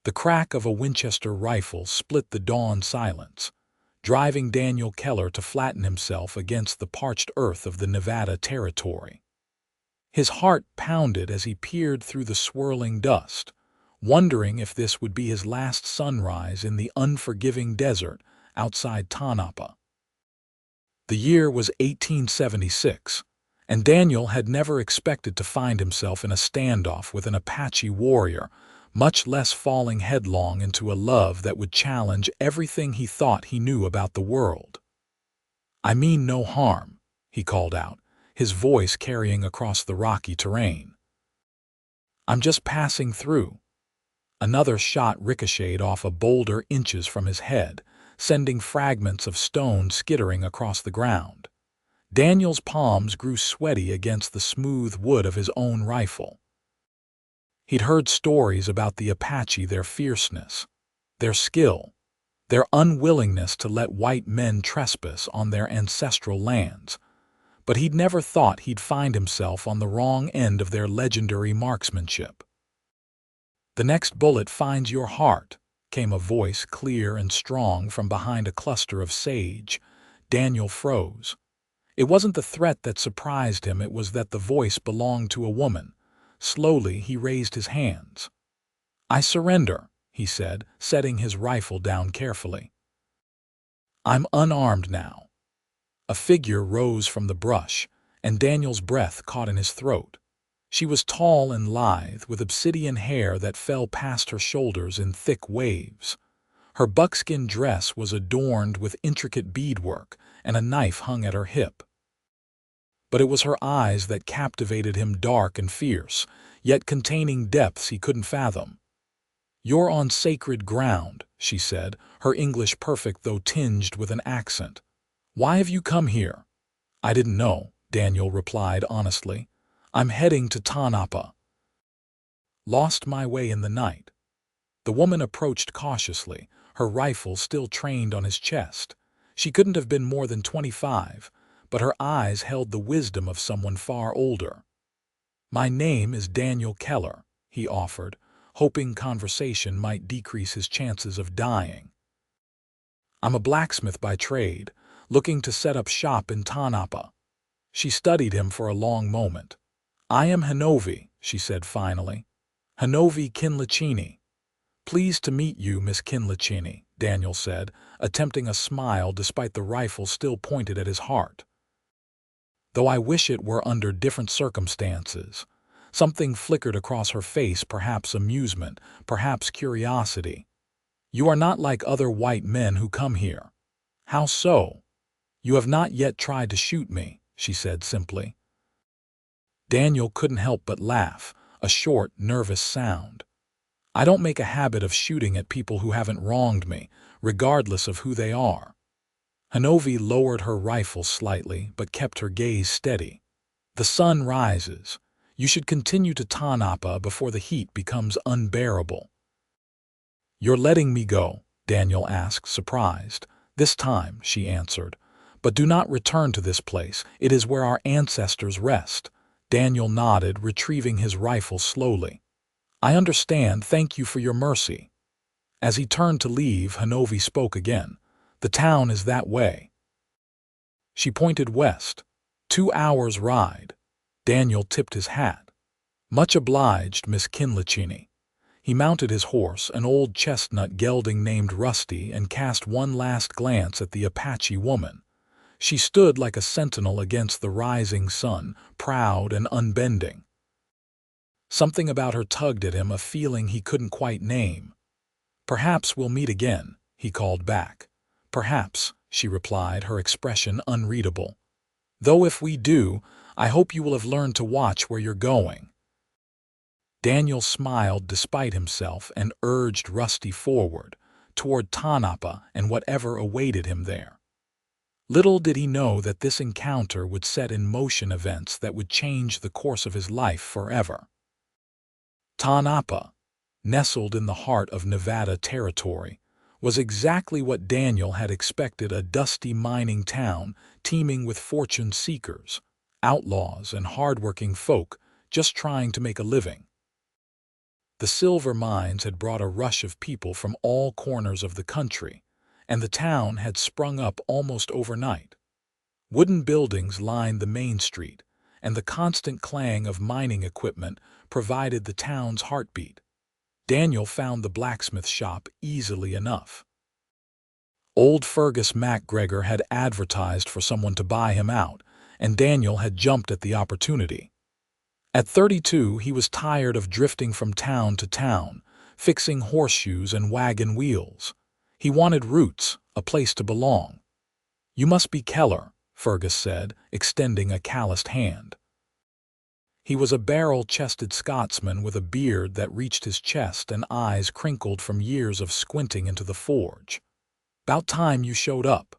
The crack of a Winchester rifle split the dawn silence, driving Daniel Keller to flatten himself against the parched earth of the Nevada territory. His heart pounded as he peered through the swirling dust, wondering if this would be his last sunrise in the unforgiving desert outside Tonopah. The year was 1876, and Daniel had never expected to find himself in a standoff with an Apache warrior, much less falling headlong into a love that would challenge everything he thought he knew about the world. "I mean no harm," he called out, his voice carrying across the rocky terrain. "I'm just passing through." Another shot ricocheted off a boulder inches from his head, sending fragments of stone skittering across the ground. Daniel's palms grew sweaty against the smooth wood of his own rifle. He'd heard stories about the Apache, their fierceness, their skill, their unwillingness to let white men trespass on their ancestral lands, but he'd never thought he'd find himself on the wrong end of their legendary marksmanship. "The next bullet finds your heart," came a voice clear and strong from behind a cluster of sage. Daniel froze. It wasn't the threat that surprised him, it was that the voice belonged to a woman. Slowly, he raised his hands. "I surrender," he said, setting his rifle down carefully. "I'm unarmed now." A figure rose from the brush, and Daniel's breath caught in his throat. She was tall and lithe, with obsidian hair that fell past her shoulders in thick waves. Her buckskin dress was adorned with intricate beadwork, and a knife hung at her hip. But it was her eyes that captivated him, dark and fierce, yet containing depths he couldn't fathom. "You're on sacred ground," she said, her English perfect though tinged with an accent. "Why have you come here?" "I didn't know," Daniel replied honestly. "I'm heading to Tonopah." "Lost my way in the night." The woman approached cautiously, her rifle still trained on his chest. She couldn't have been more than 25, but her eyes held the wisdom of someone far older. "My name is Daniel Keller," he offered, hoping conversation might decrease his chances of dying. "I'm a blacksmith by trade, looking to set up shop in Tonopah." She studied him for a long moment. "I am Honovi," she said finally. "Honovi Kinlicheeny." "Pleased to meet you, Miss Kinlicheeny," Daniel said, attempting a smile despite the rifle still pointed at his heart. "Though I wish it were under different circumstances." Something flickered across her face, perhaps amusement, perhaps curiosity. "You are not like other white men who come here." "How so?" "You have not yet tried to shoot me," she said simply. Daniel couldn't help but laugh, a short, nervous sound. "I don't make a habit of shooting at people who haven't wronged me, regardless of who they are." Honovi lowered her rifle slightly, but kept her gaze steady. "The sun rises. You should continue to Tonopah before the heat becomes unbearable." "You're letting me go?" Daniel asked, surprised. "This time," she answered. "But do not return to this place. It is where our ancestors rest." Daniel nodded, retrieving his rifle slowly. "I understand. Thank you for your mercy." As he turned to leave, Honovi spoke again. "The town is that way." She pointed west. 2 hours' ride. Daniel tipped his hat. "Much obliged, Miss Kinlicheeny." He mounted his horse, an old chestnut gelding named Rusty, and cast one last glance at the Apache woman. She stood like a sentinel against the rising sun, proud and unbending. Something about her tugged at him, a feeling he couldn't quite name. "Perhaps we'll meet again," he called back. "Perhaps," she replied, her expression unreadable. "Though if we do, I hope you will have learned to watch where you're going." Daniel smiled despite himself and urged Rusty forward, toward Tonopah and whatever awaited him there. Little did he know that this encounter would set in motion events that would change the course of his life forever. Tonopah, nestled in the heart of Nevada territory, was exactly what Daniel had expected: a dusty mining town teeming with fortune seekers, outlaws, and hardworking folk just trying to make a living. The silver mines had brought a rush of people from all corners of the country, and the town had sprung up almost overnight. Wooden buildings lined the main street, and the constant clang of mining equipment provided the town's heartbeat. Daniel found the blacksmith shop easily enough. Old Fergus MacGregor had advertised for someone to buy him out, and Daniel had jumped at the opportunity. At 32, he was tired of drifting from town to town, fixing horseshoes and wagon wheels. He wanted roots, a place to belong. "You must be Keller," Fergus said, extending a calloused hand. He was a barrel-chested Scotsman with a beard that reached his chest and eyes crinkled from years of squinting into the forge. "'Bout time you showed up."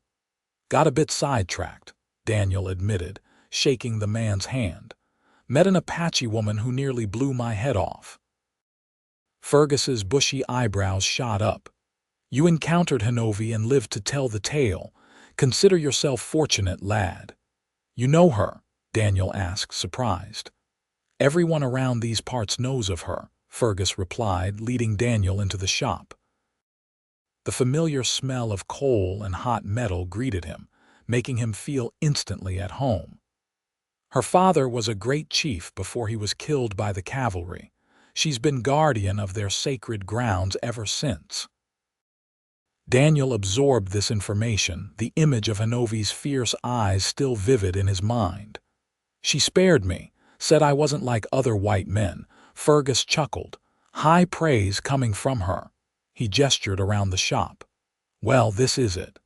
"Got a bit sidetracked," Daniel admitted, shaking the man's hand. "Met an Apache woman who nearly blew my head off." Fergus's bushy eyebrows shot up. "You encountered Honovi and lived to tell the tale. Consider yourself fortunate, lad." "You know her?" Daniel asked, surprised. "Everyone around these parts knows of her," Fergus replied, leading Daniel into the shop. The familiar smell of coal and hot metal greeted him, making him feel instantly at home. "Her father was a great chief before he was killed by the cavalry. She's been guardian of their sacred grounds ever since." Daniel absorbed this information, the image of Honovi's fierce eyes still vivid in his mind. "She spared me, said I wasn't like other white men," Fergus chuckled. "High praise coming from her." He gestured around the shop. "Well, this is it.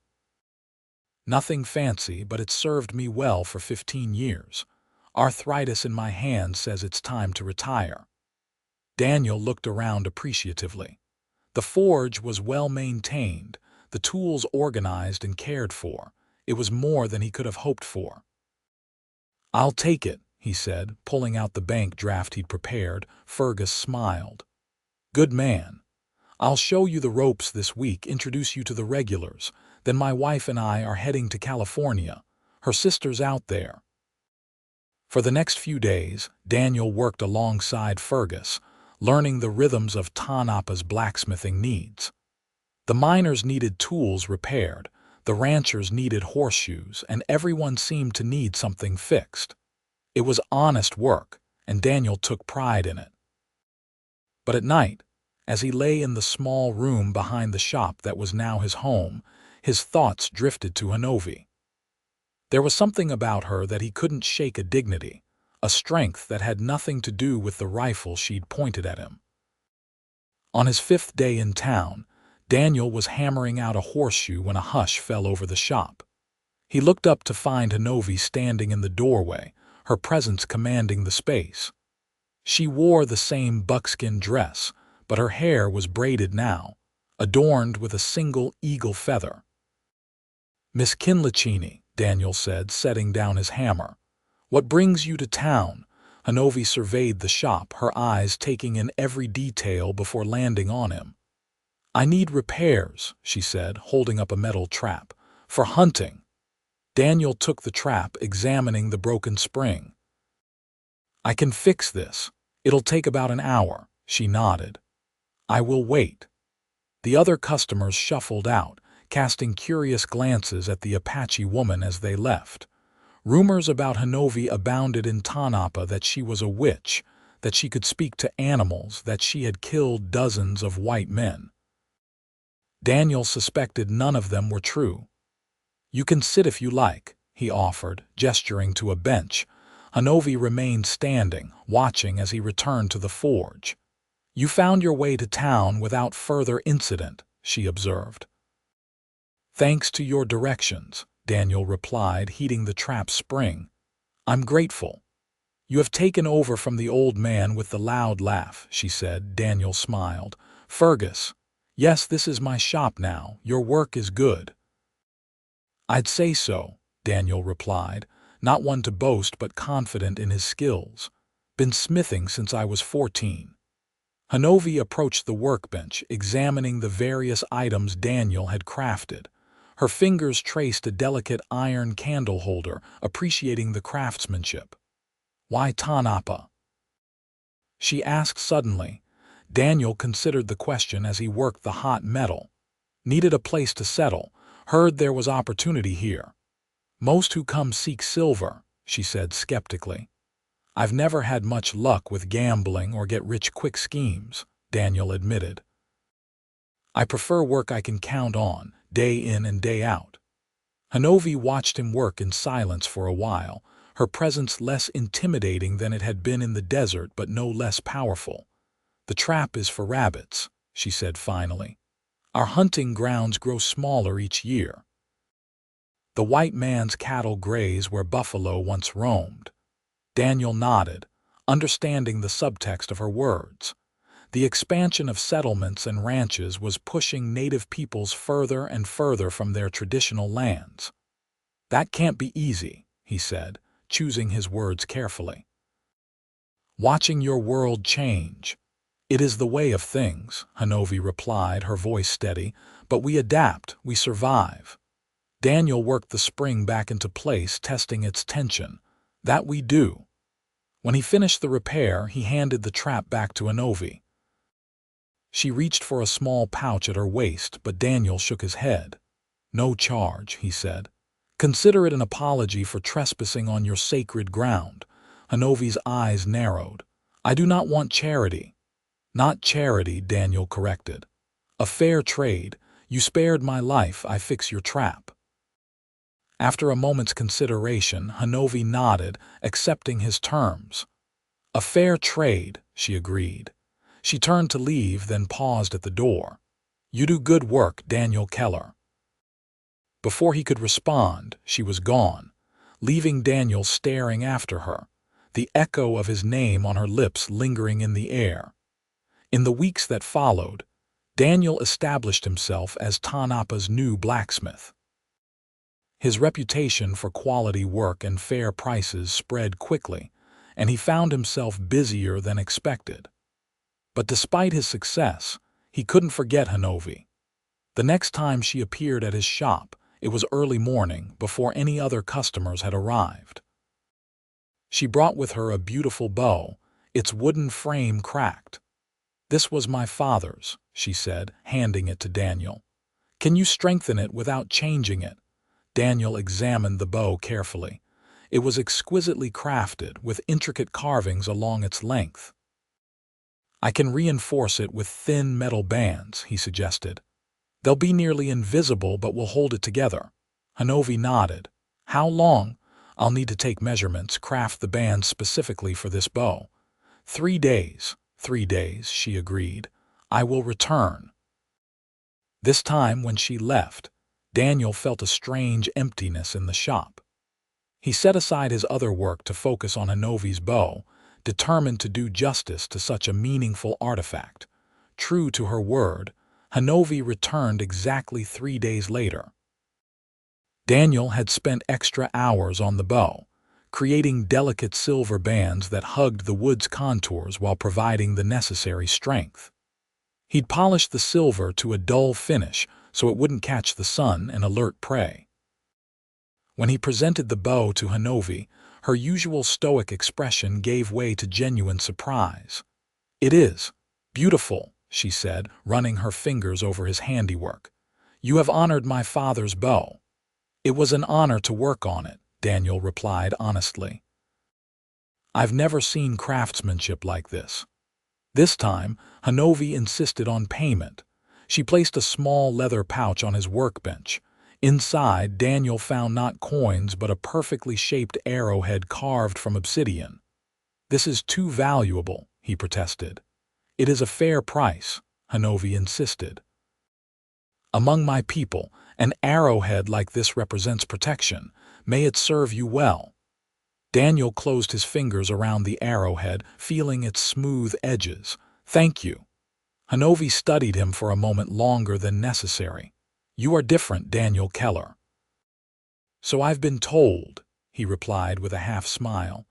Nothing fancy, but it's served me well for 15 years. Arthritis in my hand says it's time to retire." Daniel looked around appreciatively. The forge was well maintained, the tools organized and cared for. It was more than he could have hoped for. "I'll take it," he said, pulling out the bank draft he'd prepared. Fergus smiled. "Good man. I'll show you the ropes this week, introduce you to the regulars. Then my wife and I are heading to California. Her sister's out there." For the next few days, Daniel worked alongside Fergus, learning the rhythms of Tonopah's blacksmithing needs. The miners needed tools repaired, the ranchers needed horseshoes, and everyone seemed to need something fixed. It was honest work, and Daniel took pride in it. But at night, as he lay in the small room behind the shop that was now his home, his thoughts drifted to Honovi. There was something about her that he couldn't shake, a dignity, a strength that had nothing to do with the rifle she'd pointed at him. On his 5th day in town, Daniel was hammering out a horseshoe when a hush fell over the shop. He looked up to find Honovi standing in the doorway, her presence commanding the space. She wore the same buckskin dress, but her hair was braided now, adorned with a single eagle feather. "Miss Kinlicheeny," Daniel said, setting down his hammer. "What brings you to town?" Honovi surveyed the shop, her eyes taking in every detail before landing on him. "I need repairs," she said, holding up a metal trap. "For hunting." Daniel took the trap, examining the broken spring. "I can fix this. It'll take about an hour," she nodded. "I will wait." The other customers shuffled out, casting curious glances at the Apache woman as they left. Rumors about Honovi abounded in Tonopah, that she was a witch, that she could speak to animals, that she had killed dozens of white men. Daniel suspected none of them were true. "You can sit if you like," he offered, gesturing to a bench. Honovi remained standing, watching as he returned to the forge. "You found your way to town without further incident," she observed. "Thanks to your directions," Daniel replied, heating the trap spring. "I'm grateful." "You have taken over from the old man with the loud laugh," she said. Daniel smiled. "Fergus, yes, this is my shop now. Your work is good." "I'd say so," Daniel replied, not one to boast but confident in his skills. "Been smithing since I was 14. Honovi approached the workbench, examining the various items Daniel had crafted. Her fingers traced a delicate iron candle holder, appreciating the craftsmanship. "Why Tonopah?" she asked suddenly. Daniel considered the question as he worked the hot metal. Needed a place to settle. Heard there was opportunity here. Most who come seek silver, she said skeptically. I've never had much luck with gambling or get-rich-quick schemes, Daniel admitted. I prefer work I can count on, day in and day out. Honovi watched him work in silence for a while, her presence less intimidating than it had been in the desert but no less powerful. The trap is for rabbits, she said finally. Our hunting grounds grow smaller each year. The white man's cattle graze where buffalo once roamed. Daniel nodded, understanding the subtext of her words. The expansion of settlements and ranches was pushing native peoples further and further from their traditional lands. That can't be easy, he said, choosing his words carefully. Watching your world change. It is the way of things, Honovi replied, her voice steady, but we adapt, we survive. Daniel worked the spring back into place, testing its tension. That we do. When he finished the repair, he handed the trap back to Honovi. She reached for a small pouch at her waist, but Daniel shook his head. No charge, he said. Consider it an apology for trespassing on your sacred ground. Honovi's eyes narrowed. I do not want charity. Not charity, Daniel corrected. A fair trade. You spared my life, I fix your trap. After a moment's consideration, Honovi nodded, accepting his terms. A fair trade, she agreed. She turned to leave, then paused at the door. You do good work, Daniel Keller. Before he could respond, she was gone, leaving Daniel staring after her, the echo of his name on her lips lingering in the air. In the weeks that followed, Daniel established himself as Tanapa's new blacksmith. His reputation for quality work and fair prices spread quickly, and he found himself busier than expected. But despite his success, he couldn't forget Honovi. The next time she appeared at his shop, it was early morning, before any other customers had arrived. She brought with her a beautiful bow, its wooden frame cracked. This was my father's, she said, handing it to Daniel. Can you strengthen it without changing it? Daniel examined the bow carefully. It was exquisitely crafted, with intricate carvings along its length. I can reinforce it with thin metal bands, he suggested. They'll be nearly invisible but will hold it together. Honovi nodded. How long? I'll need to take measurements, craft the bands specifically for this bow. 3 days. 3 days, she agreed. I will return. This time, when she left, Daniel felt a strange emptiness in the shop. He set aside his other work to focus on Honovi's bow, determined to do justice to such a meaningful artifact. True to her word, Honovi returned exactly 3 days later. Daniel had spent extra hours on the bow, creating delicate silver bands that hugged the wood's contours while providing the necessary strength. He'd polished the silver to a dull finish so it wouldn't catch the sun and alert prey. When he presented the bow to Honovi, her usual stoic expression gave way to genuine surprise. It is beautiful, she said, running her fingers over his handiwork. You have honored my father's bow. It was an honor to work on it, Daniel replied honestly. I've never seen craftsmanship like this. This time, Honovi insisted on payment. She placed a small leather pouch on his workbench. Inside, Daniel found not coins but a perfectly shaped arrowhead carved from obsidian. This is too valuable, he protested. It is a fair price, Honovi insisted. Among my people, an arrowhead like this represents protection. May it serve you well. Daniel closed his fingers around the arrowhead, feeling its smooth edges. Thank you. Honovi studied him for a moment longer than necessary. You are different, Daniel Keller. So I've been told, he replied with a half-smile.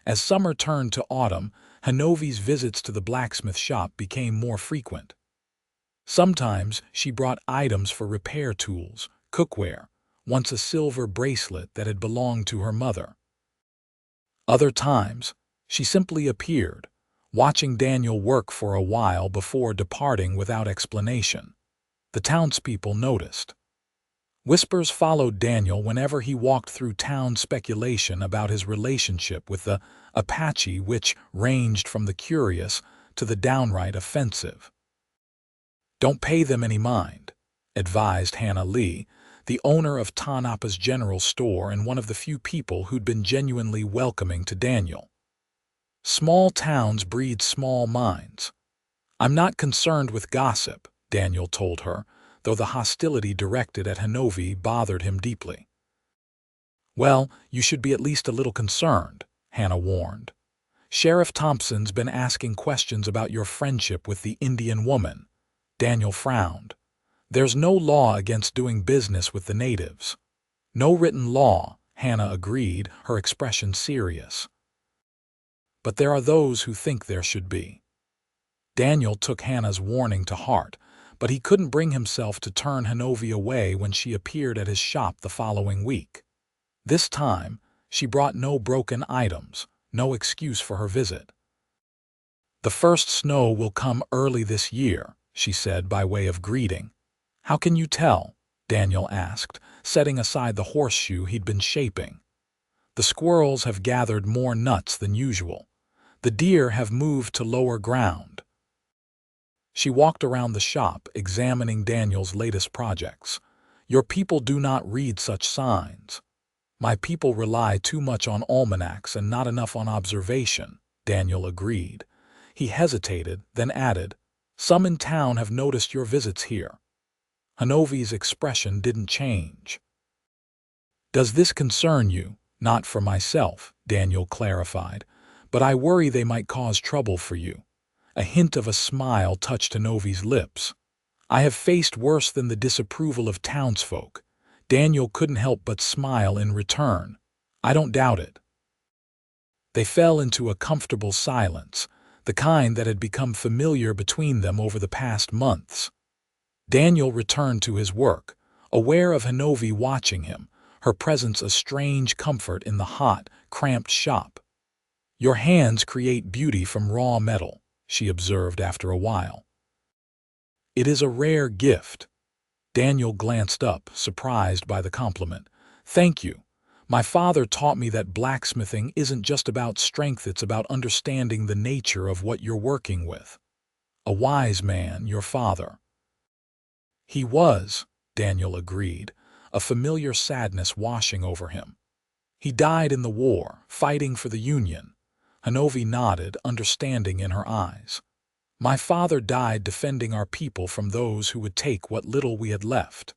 As summer turned to autumn, Honovi's visits to the blacksmith shop became more frequent. Sometimes she brought items for repair tools, cookware, once a silver bracelet that had belonged to her mother. Other times, she simply appeared, watching Daniel work for a while before departing without explanation. The townspeople noticed. Whispers followed Daniel whenever he walked through town, speculation about his relationship with the Apache, which ranged from the curious to the downright offensive. "Don't pay them any mind," advised Hannah Lee, the owner of Tanapa's general store and one of the few people who'd been genuinely welcoming to Daniel. "Small towns breed small minds." "I'm not concerned with gossip," Daniel told her, though the hostility directed at Honovi bothered him deeply. "Well, you should be at least a little concerned," Hannah warned. "Sheriff Thompson's been asking questions about your friendship with the Indian woman." Daniel frowned. "There's no law against doing business with the natives." "No written law," Hannah agreed, her expression serious. "But there are those who think there should be." Daniel took Hannah's warning to heart, but he couldn't bring himself to turn Honovi away when she appeared at his shop the following week. This time, she brought no broken items, no excuse for her visit. "The first snow will come early this year," she said by way of greeting. "How can you tell?" Daniel asked, setting aside the horseshoe he'd been shaping. "The squirrels have gathered more nuts than usual. The deer have moved to lower ground." She walked around the shop, examining Daniel's latest projects. "Your people do not read such signs." "My people rely too much on almanacs and not enough on observation," Daniel agreed. He hesitated, then added, "Some in town have noticed your visits here." Honovi's expression didn't change. "Does this concern you?" "Not for myself," Daniel clarified, "but I worry they might cause trouble for you." A hint of a smile touched Honovi's lips. "I have faced worse than the disapproval of townsfolk." Daniel couldn't help but smile in return. "I don't doubt it." They fell into a comfortable silence, the kind that had become familiar between them over the past months. Daniel returned to his work, aware of Honovi watching him, her presence a strange comfort in the hot, cramped shop. "Your hands create beauty from raw metal," she observed after a while. "It is a rare gift." Daniel glanced up, surprised by the compliment. "Thank you. My father taught me that blacksmithing isn't just about strength, it's about understanding the nature of what you're working with." "A wise man, your father." "He was," Daniel agreed, a familiar sadness washing over him. "He died in the war, fighting for the Union." Honovi nodded, understanding in her eyes. "My father died defending our people from those who would take what little we had left."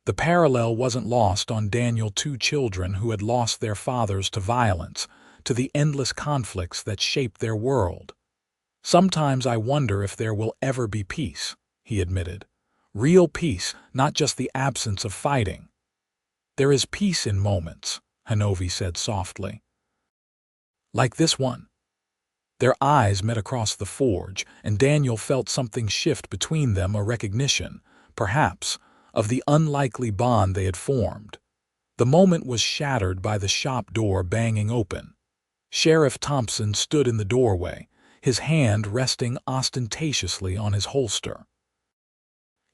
The parallel wasn't lost on Daniel, two children who had lost their fathers to violence, to the endless conflicts that shaped their world. "Sometimes I wonder if there will ever be peace," he admitted. "Real peace, not just the absence of fighting." "There is peace in moments," Honovi said softly. "Like this one." Their eyes met across the forge, and Daniel felt something shift between them, a recognition, perhaps, of the unlikely bond they had formed. The moment was shattered by the shop door banging open. Sheriff Thompson stood in the doorway, his hand resting ostentatiously on his holster.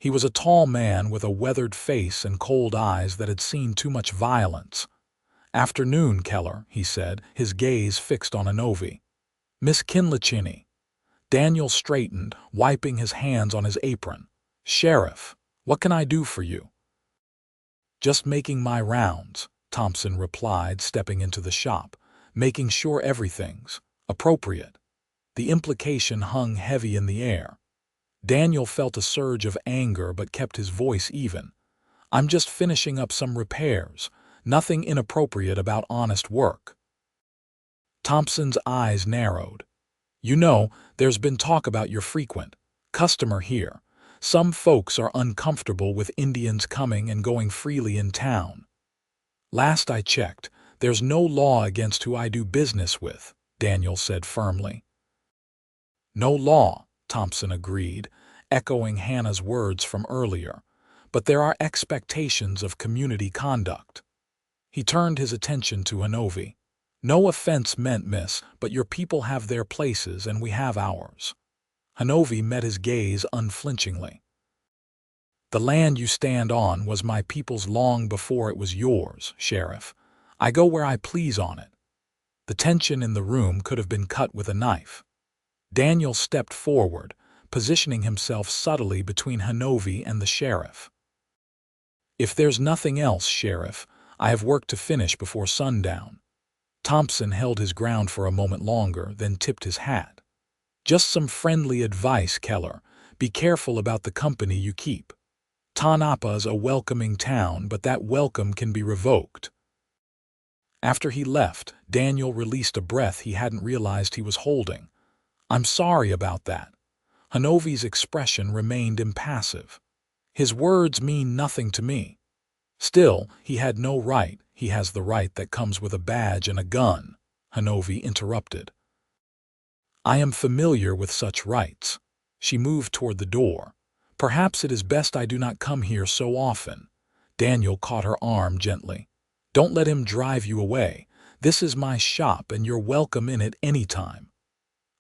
He was a tall man with a weathered face and cold eyes that had seen too much violence. "Afternoon, Keller," he said, his gaze fixed on Honovi. "Miss Kinlicheeny." Daniel straightened, wiping his hands on his apron. "Sheriff, what can I do for you?" "Just making my rounds," Thompson replied, stepping into the shop, "making sure everything's appropriate." The implication hung heavy in the air. Daniel felt a surge of anger but kept his voice even. "I'm just finishing up some repairs. Nothing inappropriate about honest work." Thompson's eyes narrowed. "You know, there's been talk about your frequent customer here. Some folks are uncomfortable with Indians coming and going freely in town." "Last I checked, there's no law against who I do business with," Daniel said firmly. "No law," Thompson agreed, echoing Hannah's words from earlier, "but there are expectations of community conduct." He turned his attention to Honovi. No offense meant, miss, but your people have their places and we have ours. Honovi met his gaze unflinchingly. The land you stand on was my people's long before it was yours, Sheriff. I go where I please on it. The tension in the room could have been cut with a knife. Daniel stepped forward, positioning himself subtly between Honovi and the sheriff. If there's nothing else, Sheriff, I have work to finish before sundown. Thompson held his ground for a moment longer, then tipped his hat. Just some friendly advice, Keller. Be careful about the company you keep. Tanapa's a welcoming town, but that welcome can be revoked. After he left, Daniel released a breath he hadn't realized he was holding. I'm sorry about that. Honovi's expression remained impassive. His words mean nothing to me. Still, he had no right. He has the right that comes with a badge and a gun, Honovi interrupted. I am familiar with such rights. She moved toward the door. Perhaps it is best I do not come here so often. Daniel caught her arm gently. Don't let him drive you away. This is my shop and you're welcome in it any time.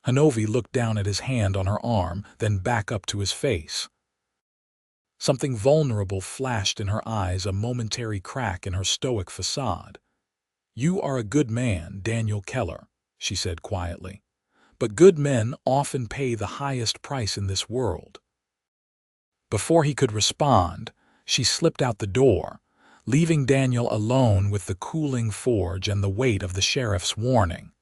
Honovi looked down at his hand on her arm, then back up to his face. Something vulnerable flashed in her eyes, a momentary crack in her stoic facade. You are a good man, Daniel Keller, she said quietly. But good men often pay the highest price in this world. Before he could respond, she slipped out the door, leaving Daniel alone with the cooling forge and the weight of the sheriff's warning.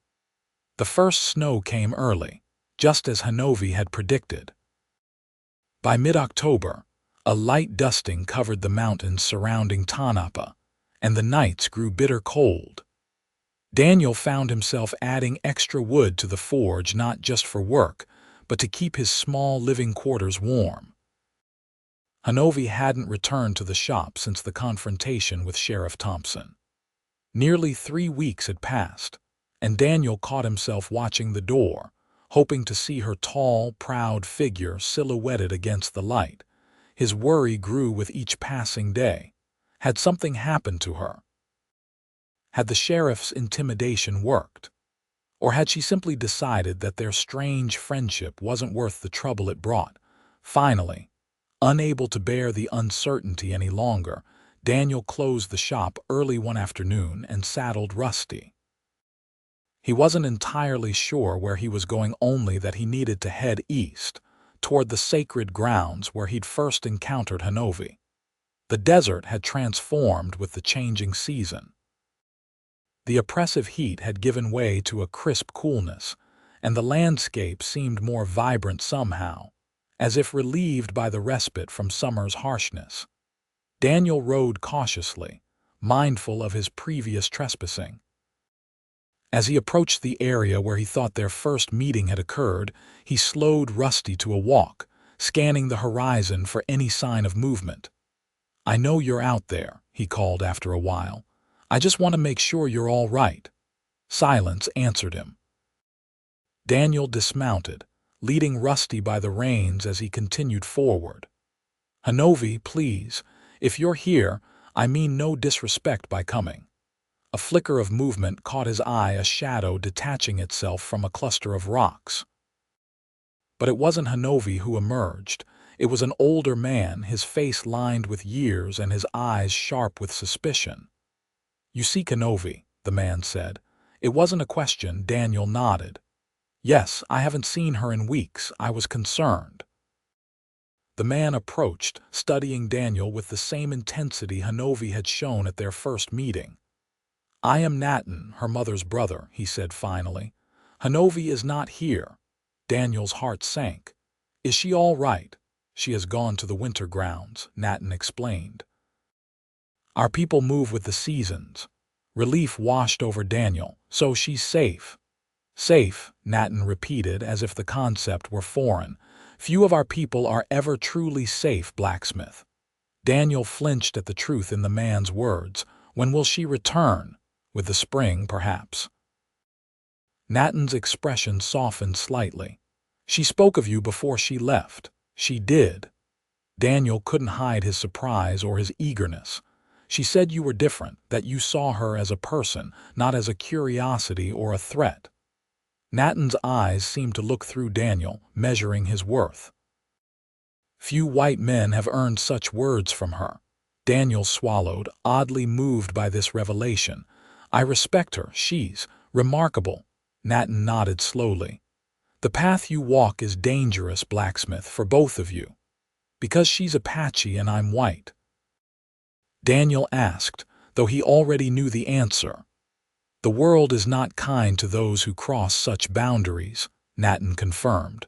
The first snow came early, just as Honovi had predicted. By mid-October, a light dusting covered the mountains surrounding Tanapa, and the nights grew bitter cold. Daniel found himself adding extra wood to the forge not just for work, but to keep his small living quarters warm. Honovi hadn't returned to the shop since the confrontation with Sheriff Thompson. Nearly 3 weeks had passed, and Daniel caught himself watching the door, hoping to see her tall, proud figure silhouetted against the light. His worry grew with each passing day. Had something happened to her? Had the sheriff's intimidation worked? Or had she simply decided that their strange friendship wasn't worth the trouble it brought? Finally, unable to bear the uncertainty any longer, Daniel closed the shop early one afternoon and saddled Rusty. He wasn't entirely sure where he was going, only that he needed to head east, toward the sacred grounds where he'd first encountered Honovi. The desert had transformed with the changing season. The oppressive heat had given way to a crisp coolness, and the landscape seemed more vibrant somehow, as if relieved by the respite from summer's harshness. Daniel rode cautiously, mindful of his previous trespassing. As he approached the area where he thought their first meeting had occurred, he slowed Rusty to a walk, scanning the horizon for any sign of movement. I know you're out there, he called after a while. I just want to make sure you're all right. Silence answered him. Daniel dismounted, leading Rusty by the reins as he continued forward. Honovi, please, if you're here, I mean no disrespect by coming. A flicker of movement caught his eye, a shadow detaching itself from a cluster of rocks. But it wasn't Honovi who emerged. It was an older man, his face lined with years and his eyes sharp with suspicion. You seek Honovi, the man said. It wasn't a question. Daniel nodded. Yes, I haven't seen her in weeks. I was concerned. The man approached, studying Daniel with the same intensity Honovi had shown at their first meeting. I am Nathan, her mother's brother, he said finally. Honovi is not here. Daniel's heart sank. Is she all right? She has gone to the winter grounds, Nathan explained. Our people move with the seasons. Relief washed over Daniel. So she's safe. Safe, Nathan repeated as if the concept were foreign. Few of our people are ever truly safe, blacksmith. Daniel flinched at the truth in the man's words. When will she return? With the spring, perhaps. Nathan's expression softened slightly. She spoke of you before she left. She did. Daniel couldn't hide his surprise or his eagerness. She said you were different, that you saw her as a person, not as a curiosity or a threat. Nathan's eyes seemed to look through Daniel, measuring his worth. Few white men have earned such words from her. Daniel swallowed, oddly moved by this revelation. I respect her. She's remarkable. Nathan nodded slowly. The path you walk is dangerous, blacksmith, for both of you. Because she's Apache and I'm white. Daniel asked, though he already knew the answer. The world is not kind to those who cross such boundaries, Nathan confirmed.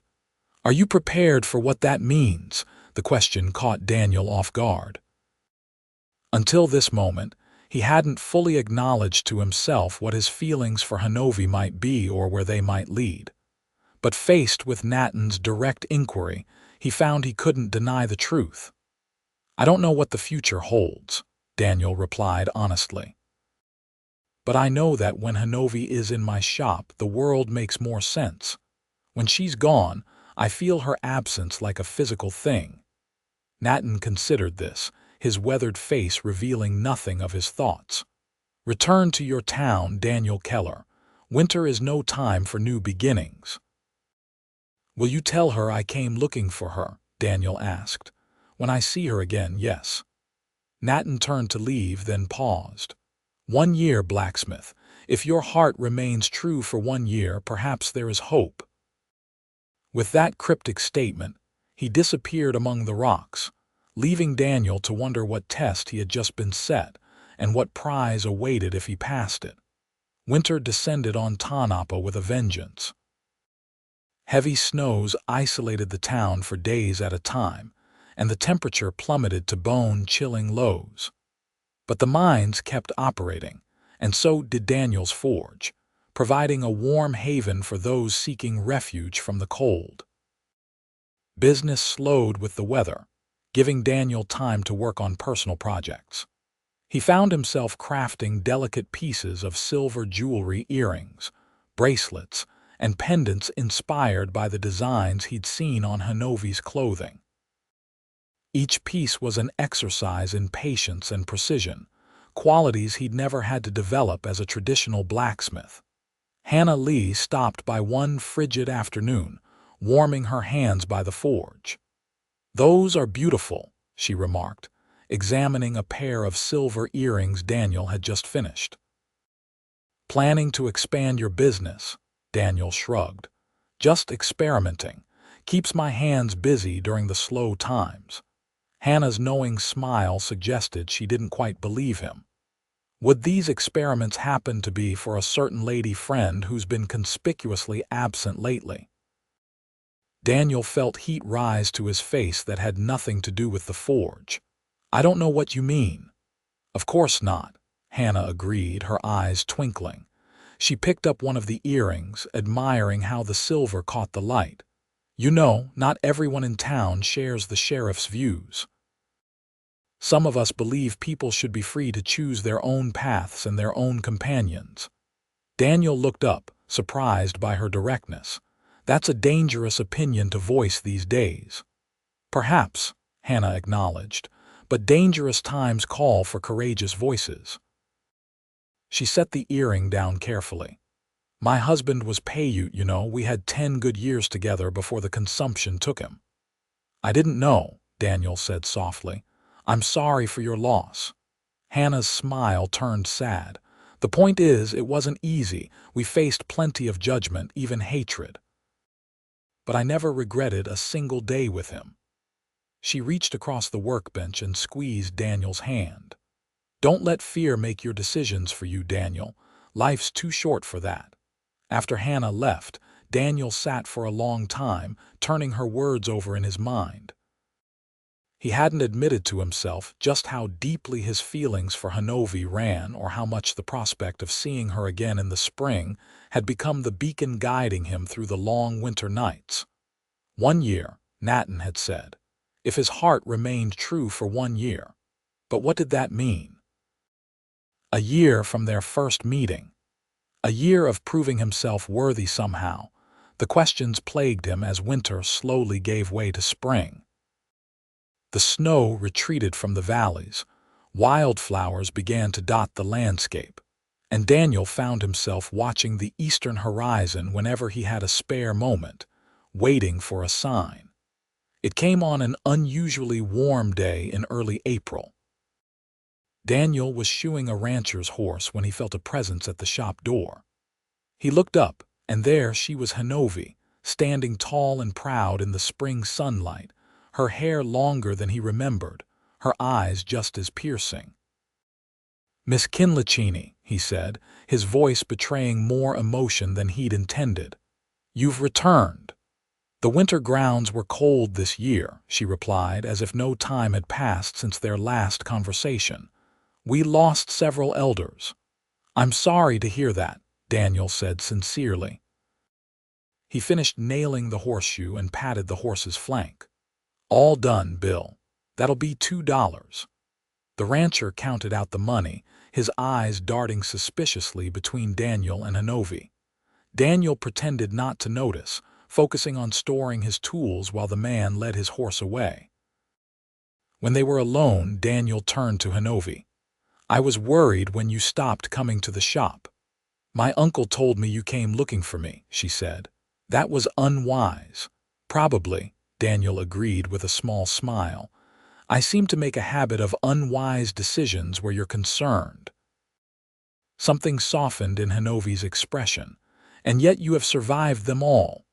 Are you prepared for what that means? The question caught Daniel off guard. Until this moment, he hadn't fully acknowledged to himself what his feelings for Honovi might be or where they might lead. But faced with Nathan's direct inquiry, he found he couldn't deny the truth. I don't know what the future holds, Daniel replied honestly. But I know that when Honovi is in my shop, the world makes more sense. When she's gone, I feel her absence like a physical thing. Nathan considered this, his weathered face revealing nothing of his thoughts. Return to your town, Daniel Keller. Winter is no time for new beginnings. Will you tell her I came looking for her? Daniel asked. When I see her again, yes. Nathan turned to leave, then paused. 1 year, blacksmith. If your heart remains true for 1 year, perhaps there is hope. With that cryptic statement, he disappeared among the rocks, leaving Daniel to wonder what test he had just been set and what prize awaited if he passed it. Winter descended on Tanapa with a vengeance. Heavy snows isolated the town for days at a time, and the temperature plummeted to bone-chilling lows. But the mines kept operating, and so did Daniel's forge, providing a warm haven for those seeking refuge from the cold. Business slowed with the weather, giving Daniel time to work on personal projects. He found himself crafting delicate pieces of silver jewelry, earrings, bracelets, and pendants inspired by the designs he'd seen on Honovi's clothing. Each piece was an exercise in patience and precision, qualities he'd never had to develop as a traditional blacksmith. Hannah Lee stopped by one frigid afternoon, warming her hands by the forge. "Those are beautiful," she remarked, examining a pair of silver earrings Daniel had just finished. "Planning to expand your business?" Daniel shrugged. "Just experimenting. Keeps my hands busy during the slow times." Hannah's knowing smile suggested she didn't quite believe him. Would these experiments happen to be for a certain lady friend who's been conspicuously absent lately? Daniel felt heat rise to his face that had nothing to do with the forge. "I don't know what you mean." "Of course not," Hannah agreed, her eyes twinkling. She picked up one of the earrings, admiring how the silver caught the light. "You know, not everyone in town shares the sheriff's views. Some of us believe people should be free to choose their own paths and their own companions." Daniel looked up, surprised by her directness. "That's a dangerous opinion to voice these days." "Perhaps," Hannah acknowledged, "but dangerous times call for courageous voices." She set the earring down carefully. "My husband was Paiute, you know. We had 10 good years together before the consumption took him." "I didn't know," Daniel said softly. "I'm sorry for your loss." Hannah's smile turned sad. "The point is, it wasn't easy. We faced plenty of judgment, even hatred. But I never regretted a single day with him." She reached across the workbench and squeezed Daniel's hand. "Don't let fear make your decisions for you, Daniel. Life's too short for that." After Hannah left, Daniel sat for a long time, turning her words over in his mind. He hadn't admitted to himself just how deeply his feelings for Honovi ran, or how much the prospect of seeing her again in the spring had become the beacon guiding him through the long winter nights. 1 year, Nathan had said. If his heart remained true for 1 year. But what did that mean? A year from their first meeting. A year of proving himself worthy somehow. The questions plagued him as winter slowly gave way to spring. The snow retreated from the valleys. Wildflowers began to dot the landscape, and Daniel found himself watching the eastern horizon whenever he had a spare moment, waiting for a sign. It came on an unusually warm day in early April. Daniel was shoeing a rancher's horse when he felt a presence at the shop door. He looked up, and there she was, Honovi, standing tall and proud in the spring sunlight, her hair longer than he remembered, her eyes just as piercing. "Miss Kinlicheeny," he said, his voice betraying more emotion than he'd intended. "You've returned." "The winter grounds were cold this year," she replied, as if no time had passed since their last conversation. "We lost several elders." "I'm sorry to hear that," Daniel said sincerely. He finished nailing the horseshoe and patted the horse's flank. "All done, Bill. That'll be $2. The rancher counted out the money, his eyes darting suspiciously between Daniel and Honovi. Daniel pretended not to notice, focusing on storing his tools while the man led his horse away. When they were alone, Daniel turned to Honovi. "I was worried when you stopped coming to the shop." "My uncle told me you came looking for me," she said. "That was unwise." "Probably," Daniel agreed with a small smile. "I seem to make a habit of unwise decisions where you're concerned." Something softened in Honovi's expression. "And yet you have survived them all."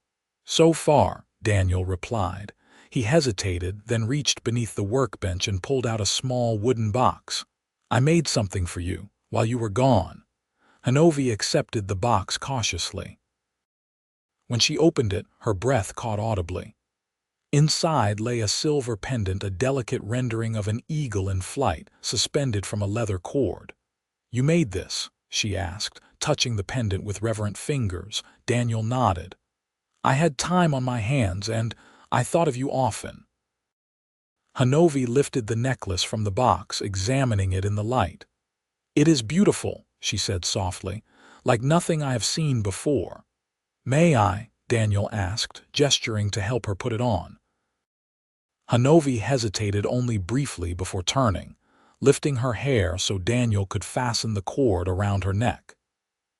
"So far," Daniel replied. He hesitated, then reached beneath the workbench and pulled out a small wooden box. "I made something for you while you were gone." Honovi accepted the box cautiously. When she opened it, her breath caught audibly. Inside lay a silver pendant, a delicate rendering of an eagle in flight, suspended from a leather cord. "You made this?" she asked, touching the pendant with reverent fingers. Daniel nodded. "I had time on my hands, and I thought of you often." Honovi lifted the necklace from the box, examining it in the light. "It is beautiful," she said softly, "like nothing I have seen before." "May I?" Daniel asked, gesturing to help her put it on. Honovi hesitated only briefly before turning, lifting her hair so Daniel could fasten the cord around her neck.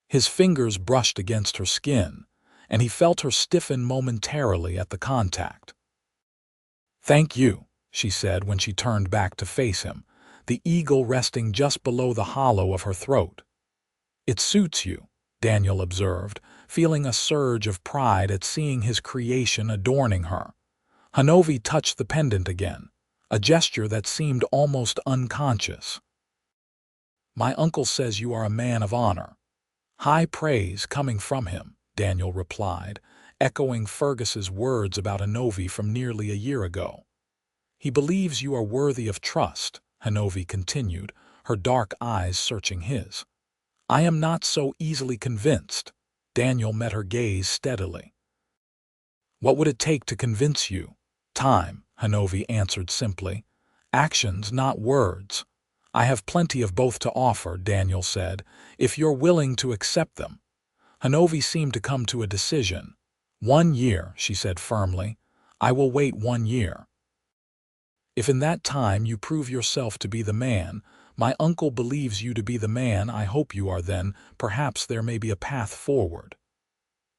His fingers brushed against her skin, and he felt her stiffen momentarily at the contact. "Thank you," she said when she turned back to face him, the eagle resting just below the hollow of her throat. "It suits you," Daniel observed, feeling a surge of pride at seeing his creation adorning her. Honovi touched the pendant again, a gesture that seemed almost unconscious. "My uncle says you are a man of honor." "High praise coming from him," Daniel replied, echoing Fergus's words about Honovi from nearly a year ago. "He believes you are worthy of trust," Honovi continued, her dark eyes searching his. "I am not so easily convinced." Daniel met her gaze steadily. "What would it take to convince you?" "Time," Honovi answered simply. "Actions, not words." "I have plenty of both to offer," Daniel said, "if you're willing to accept them." Honovi seemed to come to a decision. "1 year," she said firmly. "I will wait 1 year. If in that time you prove yourself to be the man, my uncle believes you to be the man I hope you are, then perhaps there may be a path forward."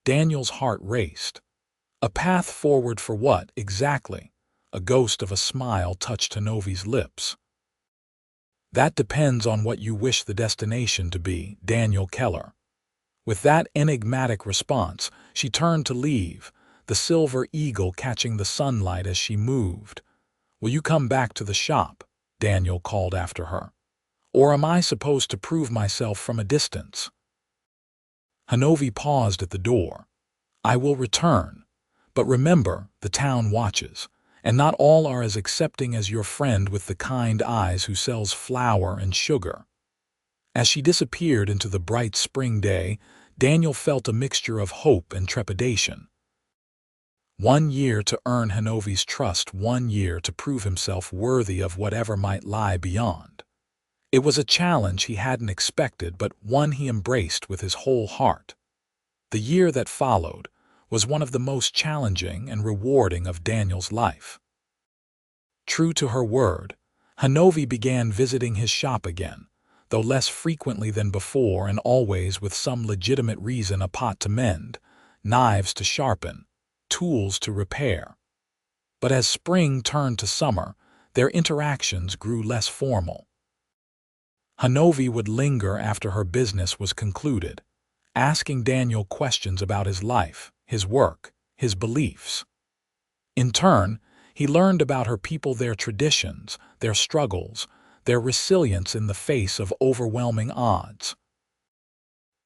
Daniel's heart raced. A path forward for what, exactly? A ghost of a smile touched Honovi's lips. "That depends on what you wish the destination to be, Daniel Keller." With that enigmatic response, she turned to leave, the silver eagle catching the sunlight as she moved. "Will you come back to the shop?" Daniel called after her. "Or am I supposed to prove myself from a distance?" Honovi paused at the door. "I will return. But remember, the town watches, and not all are as accepting as your friend with the kind eyes who sells flour and sugar." As she disappeared into the bright spring day, Daniel felt a mixture of hope and trepidation. 1 year to earn Honovi's trust, 1 year to prove himself worthy of whatever might lie beyond. It was a challenge he hadn't expected, but one he embraced with his whole heart. The year that followed was one of the most challenging and rewarding of Daniel's life. True to her word, Honovi began visiting his shop again, though less frequently than before and always with some legitimate reason: a pot to mend, knives to sharpen, tools to repair. But as spring turned to summer, their interactions grew less formal. Honovi would linger after her business was concluded, asking Daniel questions about his life, his work, his beliefs. In turn, he learned about her people, their traditions, their struggles, their resilience in the face of overwhelming odds.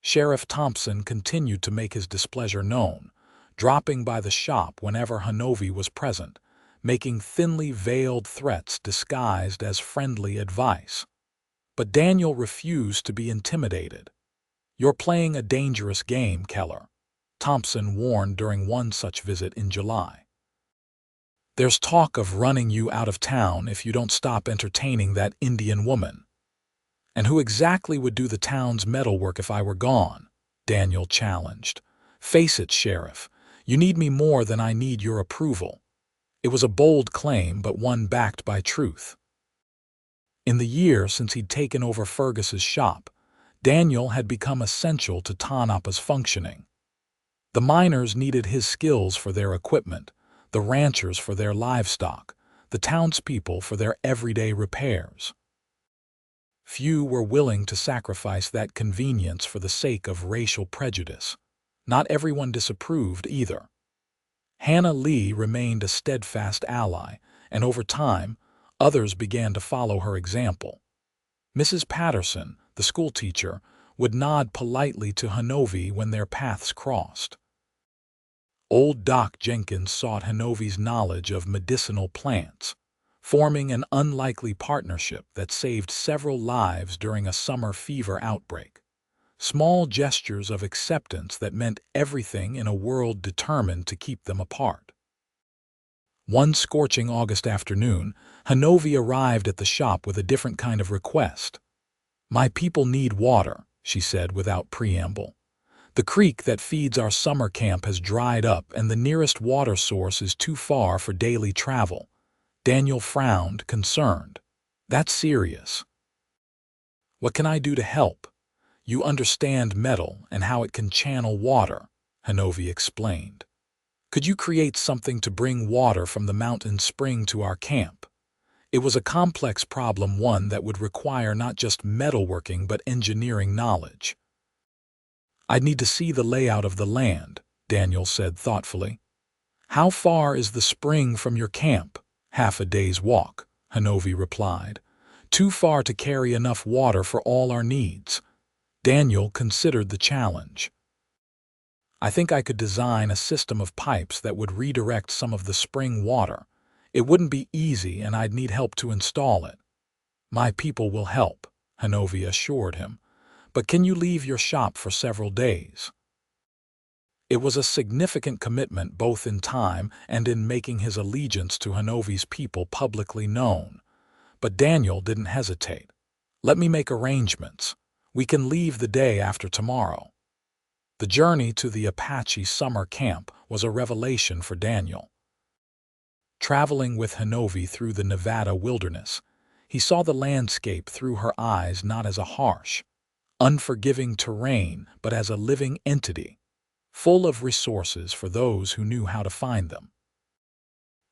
Sheriff Thompson continued to make his displeasure known, dropping by the shop whenever Honovi was present, making thinly veiled threats disguised as friendly advice. But Daniel refused to be intimidated. "You're playing a dangerous game, Keller," Thompson warned during one such visit in July. "There's talk of running you out of town if you don't stop entertaining that Indian woman." "And who exactly would do the town's metalwork if I were gone?" Daniel challenged. "Face it, Sheriff, you need me more than I need your approval." It was a bold claim, but one backed by truth. In the year since he'd taken over Fergus's shop, Daniel had become essential to Tanapa's functioning. The miners needed his skills for their equipment, the ranchers for their livestock, the townspeople for their everyday repairs. Few were willing to sacrifice that convenience for the sake of racial prejudice. Not everyone disapproved either. Hannah Lee remained a steadfast ally, and over time, others began to follow her example. Mrs. Patterson, the schoolteacher, would nod politely to Honovi when their paths crossed. Old Doc Jenkins sought Honovi's knowledge of medicinal plants, forming an unlikely partnership that saved several lives during a summer fever outbreak. Small gestures of acceptance that meant everything in a world determined to keep them apart. One scorching August afternoon, Honovi arrived at the shop with a different kind of request. "My people need water," she said without preamble. "The creek that feeds our summer camp has dried up and the nearest water source is too far for daily travel." Daniel frowned, concerned. "That's serious." "What can I do to help? You understand metal and how it can channel water," Honovi explained. "Could you create something to bring water from the mountain spring to our camp?" It was a complex problem, one that would require not just metalworking but engineering knowledge. "I'd need to see the layout of the land," Daniel said thoughtfully. "How far is the spring from your camp?" "Half a day's walk," Honovi replied. "Too far to carry enough water for all our needs." Daniel considered the challenge. "I think I could design a system of pipes that would redirect some of the spring water. It wouldn't be easy and I'd need help to install it." "My people will help," Honovi assured him. "But can you leave your shop for several days?" It was a significant commitment both in time and in making his allegiance to Honovi's people publicly known. But Daniel didn't hesitate. "Let me make arrangements. We can leave the day after tomorrow." The journey to the Apache summer camp was a revelation for Daniel. Traveling with Honovi through the Nevada wilderness, he saw the landscape through her eyes not as a harsh, unforgiving terrain, but as a living entity, full of resources for those who knew how to find them.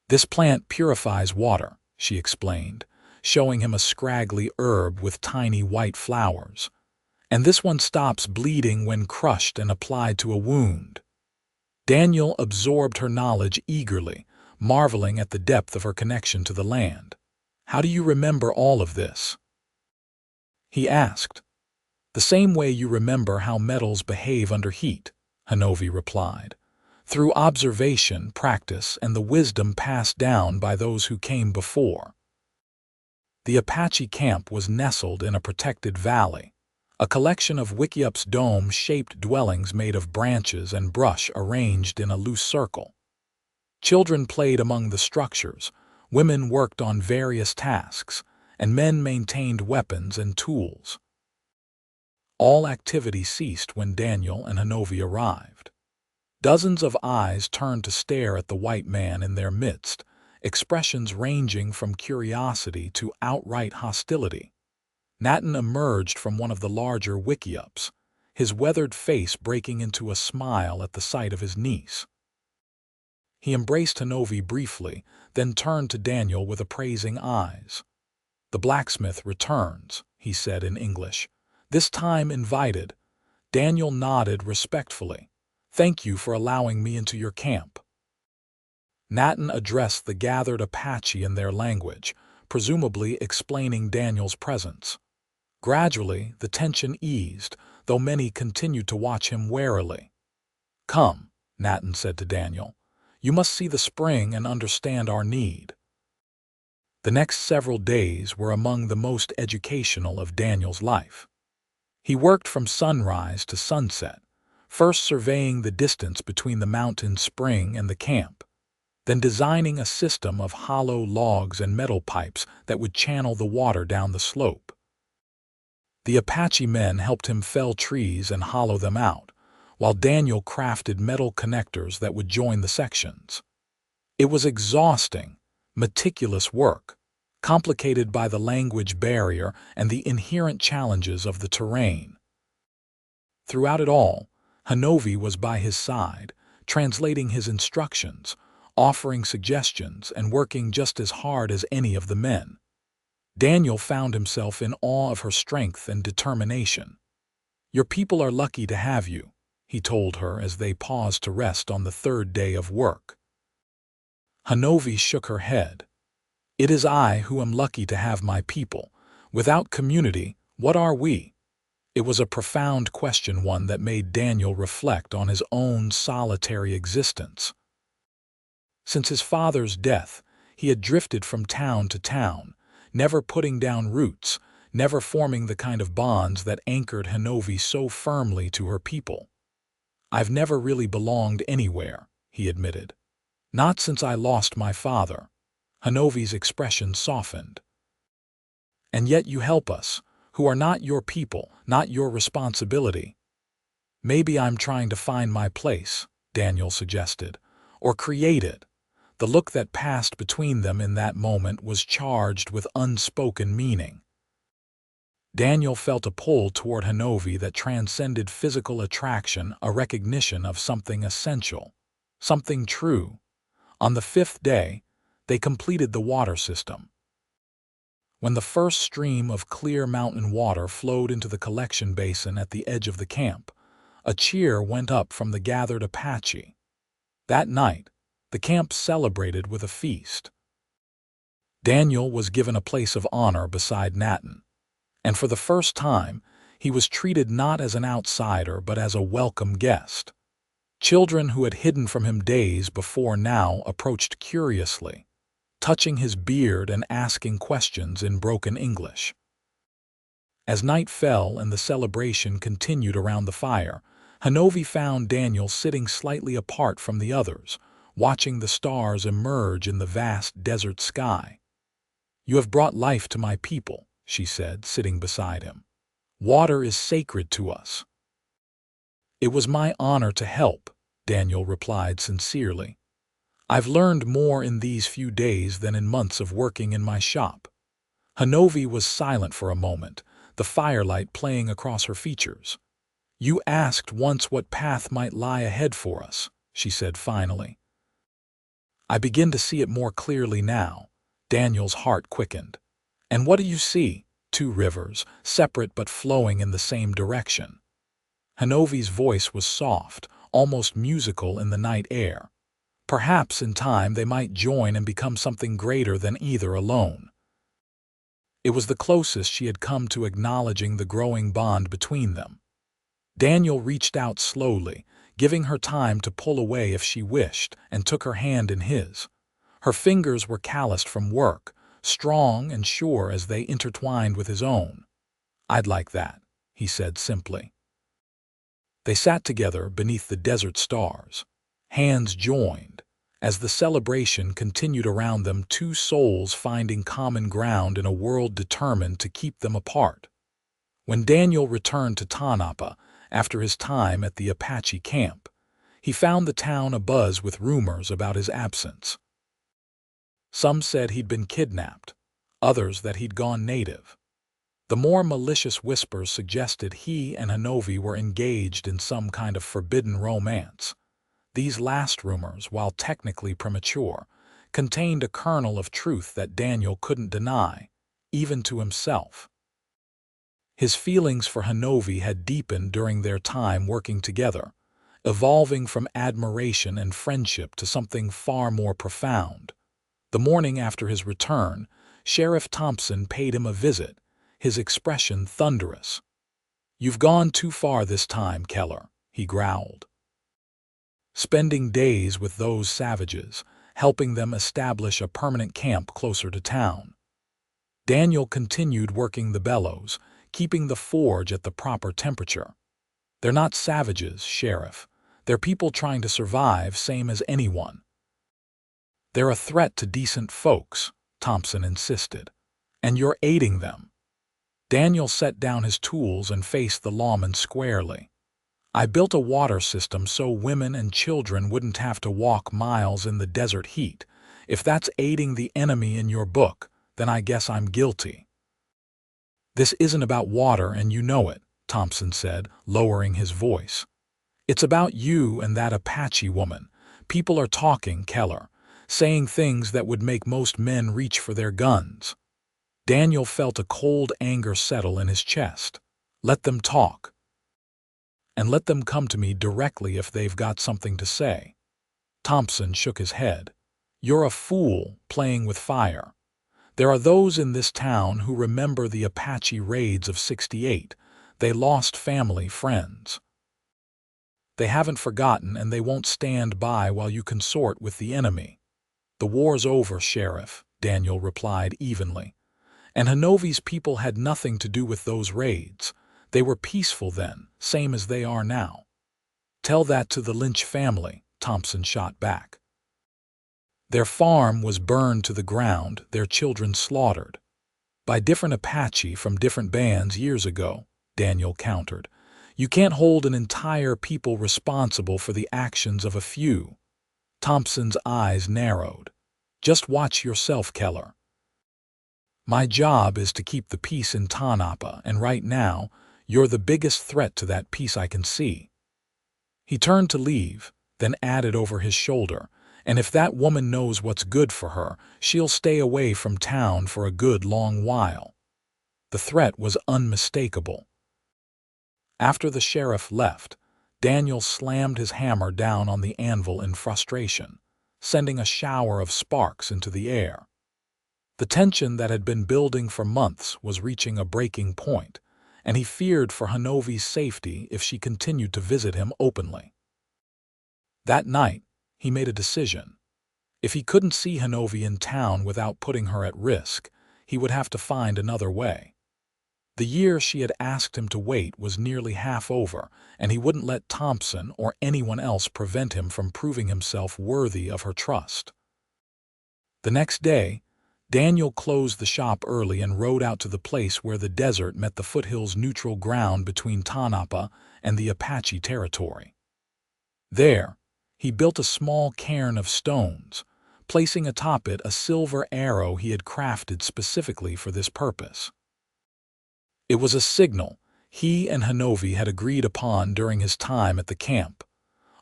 "This plant purifies water," she explained, showing him a scraggly herb with tiny white flowers. "And this one stops bleeding when crushed and applied to a wound." Daniel absorbed her knowledge eagerly, marveling at the depth of her connection to the land. "How do you remember all of this?" he asked. "The same way you remember how metals behave under heat," Honovi replied. "Through observation, practice, and the wisdom passed down by those who came before." The Apache camp was nestled in a protected valley, a collection of Wikiup's dome-shaped dwellings made of branches and brush arranged in a loose circle. Children played among the structures, women worked on various tasks, and men maintained weapons and tools. All activity ceased when Daniel and Honovi arrived. Dozens of eyes turned to stare at the white man in their midst, expressions ranging from curiosity to outright hostility. Nathan emerged from one of the larger wickiups, his weathered face breaking into a smile at the sight of his niece. He embraced Honovi briefly, then turned to Daniel with appraising eyes. "The blacksmith returns," he said in English, "this time invited." Daniel nodded respectfully. "Thank you for allowing me into your camp." Nathan addressed the gathered Apache in their language, presumably explaining Daniel's presence. Gradually, the tension eased, though many continued to watch him warily. "Come," Nathan said to Daniel. "You must see the spring and understand our need." The next several days were among the most educational of Daniel's life. He worked from sunrise to sunset, first surveying the distance between the mountain spring and the camp, then designing a system of hollow logs and metal pipes that would channel the water down the slope. The Apache men helped him fell trees and hollow them out, while Daniel crafted metal connectors that would join the sections. It was exhausting, meticulous work, complicated by the language barrier and the inherent challenges of the terrain. Throughout it all, Honovi was by his side, translating his instructions, offering suggestions, and working just as hard as any of the men. Daniel found himself in awe of her strength and determination. "Your people are lucky to have you," he told her as they paused to rest on the third day of work. Honovi shook her head. "It is I who am lucky to have my people. Without community, what are we?" It was a profound question, one that made Daniel reflect on his own solitary existence. Since his father's death, he had drifted from town to town, never putting down roots, never forming the kind of bonds that anchored Honovi so firmly to her people. "I've never really belonged anywhere," he admitted. "Not since I lost my father." Honovi's expression softened. "And yet you help us, who are not your people, not your responsibility." "Maybe I'm trying to find my place," Daniel suggested, "or create it." The look that passed between them in that moment was charged with unspoken meaning. Daniel felt a pull toward Honovi that transcended physical attraction, a recognition of something essential, something true. On the fifth day, they completed the water system. When the first stream of clear mountain water flowed into the collection basin at the edge of the camp, a cheer went up from the gathered Apache. That night, the camp celebrated with a feast. Daniel was given a place of honor beside Nathan, and for the first time, he was treated not as an outsider but as a welcome guest. Children who had hidden from him days before now approached curiously, touching his beard and asking questions in broken English. As night fell and the celebration continued around the fire, Honovi found Daniel sitting slightly apart from the others, watching the stars emerge in the vast desert sky. "You have brought life to my people," she said, sitting beside him. "Water is sacred to us." "It was my honor to help," Daniel replied sincerely. "I've learned more in these few days than in months of working in my shop." Honovi was silent for a moment, the firelight playing across her features. "You asked once what path might lie ahead for us," she said finally. "I begin to see it more clearly now." Daniel's heart quickened. "And what do you see?" "Two rivers, separate but flowing in the same direction." Honovi's voice was soft, almost musical in the night air. "Perhaps in time they might join and become something greater than either alone." It was the closest she had come to acknowledging the growing bond between them. Daniel reached out slowly, giving her time to pull away if she wished, and took her hand in his. Her fingers were calloused from work, strong and sure as they intertwined with his own. "I'd like that," he said simply. They sat together beneath the desert stars, hands joined, as the celebration continued around them, two souls finding common ground in a world determined to keep them apart. When Daniel returned to Tonopah after his time at the Apache camp, he found the town abuzz with rumors about his absence. Some said he'd been kidnapped, others that he'd gone native. The more malicious whispers suggested he and Honovi were engaged in some kind of forbidden romance. These last rumors, while technically premature, contained a kernel of truth that Daniel couldn't deny, even to himself. His feelings for Honovi had deepened during their time working together, evolving from admiration and friendship to something far more profound. The morning after his return, Sheriff Thompson paid him a visit, his expression thunderous. "You've gone too far this time, Keller," he growled. Spending days with those savages, helping them establish a permanent camp closer to town. Daniel continued working the bellows, keeping the forge at the proper temperature. "They're not savages, Sheriff. They're people trying to survive, same as anyone." "They're a threat to decent folks," Thompson insisted. "And you're aiding them." Daniel set down his tools and faced the lawman squarely. "I built a water system so women and children wouldn't have to walk miles in the desert heat. If that's aiding the enemy in your book, then I guess I'm guilty." "This isn't about water, and you know it," Thompson said, lowering his voice. "It's about you and that Apache woman. People are talking, Keller, saying things that would make most men reach for their guns." Daniel felt a cold anger settle in his chest. "Let them talk. And let them come to me directly if they've got something to say." Thompson shook his head. "You're a fool playing with fire. There are those in this town who remember the Apache raids of '68. They lost family, friends. They haven't forgotten, and they won't stand by while you consort with the enemy." "The war's over, Sheriff," Daniel replied evenly. "And Honovi's people had nothing to do with those raids. They were peaceful then, same as they are now." "Tell that to the Lynch family," Thompson shot back. "Their farm was burned to the ground, their children slaughtered. By different Apache from different bands years ago," Daniel countered. "You can't hold an entire people responsible for the actions of a few." Thompson's eyes narrowed. "Just watch yourself, Keller. My job is to keep the peace in Tanapa, and right now, you're the biggest threat to that peace I can see." He turned to leave, then added over his shoulder, "And if that woman knows what's good for her, she'll stay away from town for a good long while." The threat was unmistakable. After the sheriff left, Daniel slammed his hammer down on the anvil in frustration, sending a shower of sparks into the air. The tension that had been building for months was reaching a breaking point, and he feared for Honovi's safety if she continued to visit him openly. That night, he made a decision. If he couldn't see Honovi in town without putting her at risk, he would have to find another way. The year she had asked him to wait was nearly half over, and he wouldn't let Thompson or anyone else prevent him from proving himself worthy of her trust. The next day, Daniel closed the shop early and rode out to the place where the desert met the foothills neutral ground between Tanapa and the Apache territory. There, he built a small cairn of stones, placing atop it a silver arrow he had crafted specifically for this purpose. It was a signal he and Honovi had agreed upon during his time at the camp,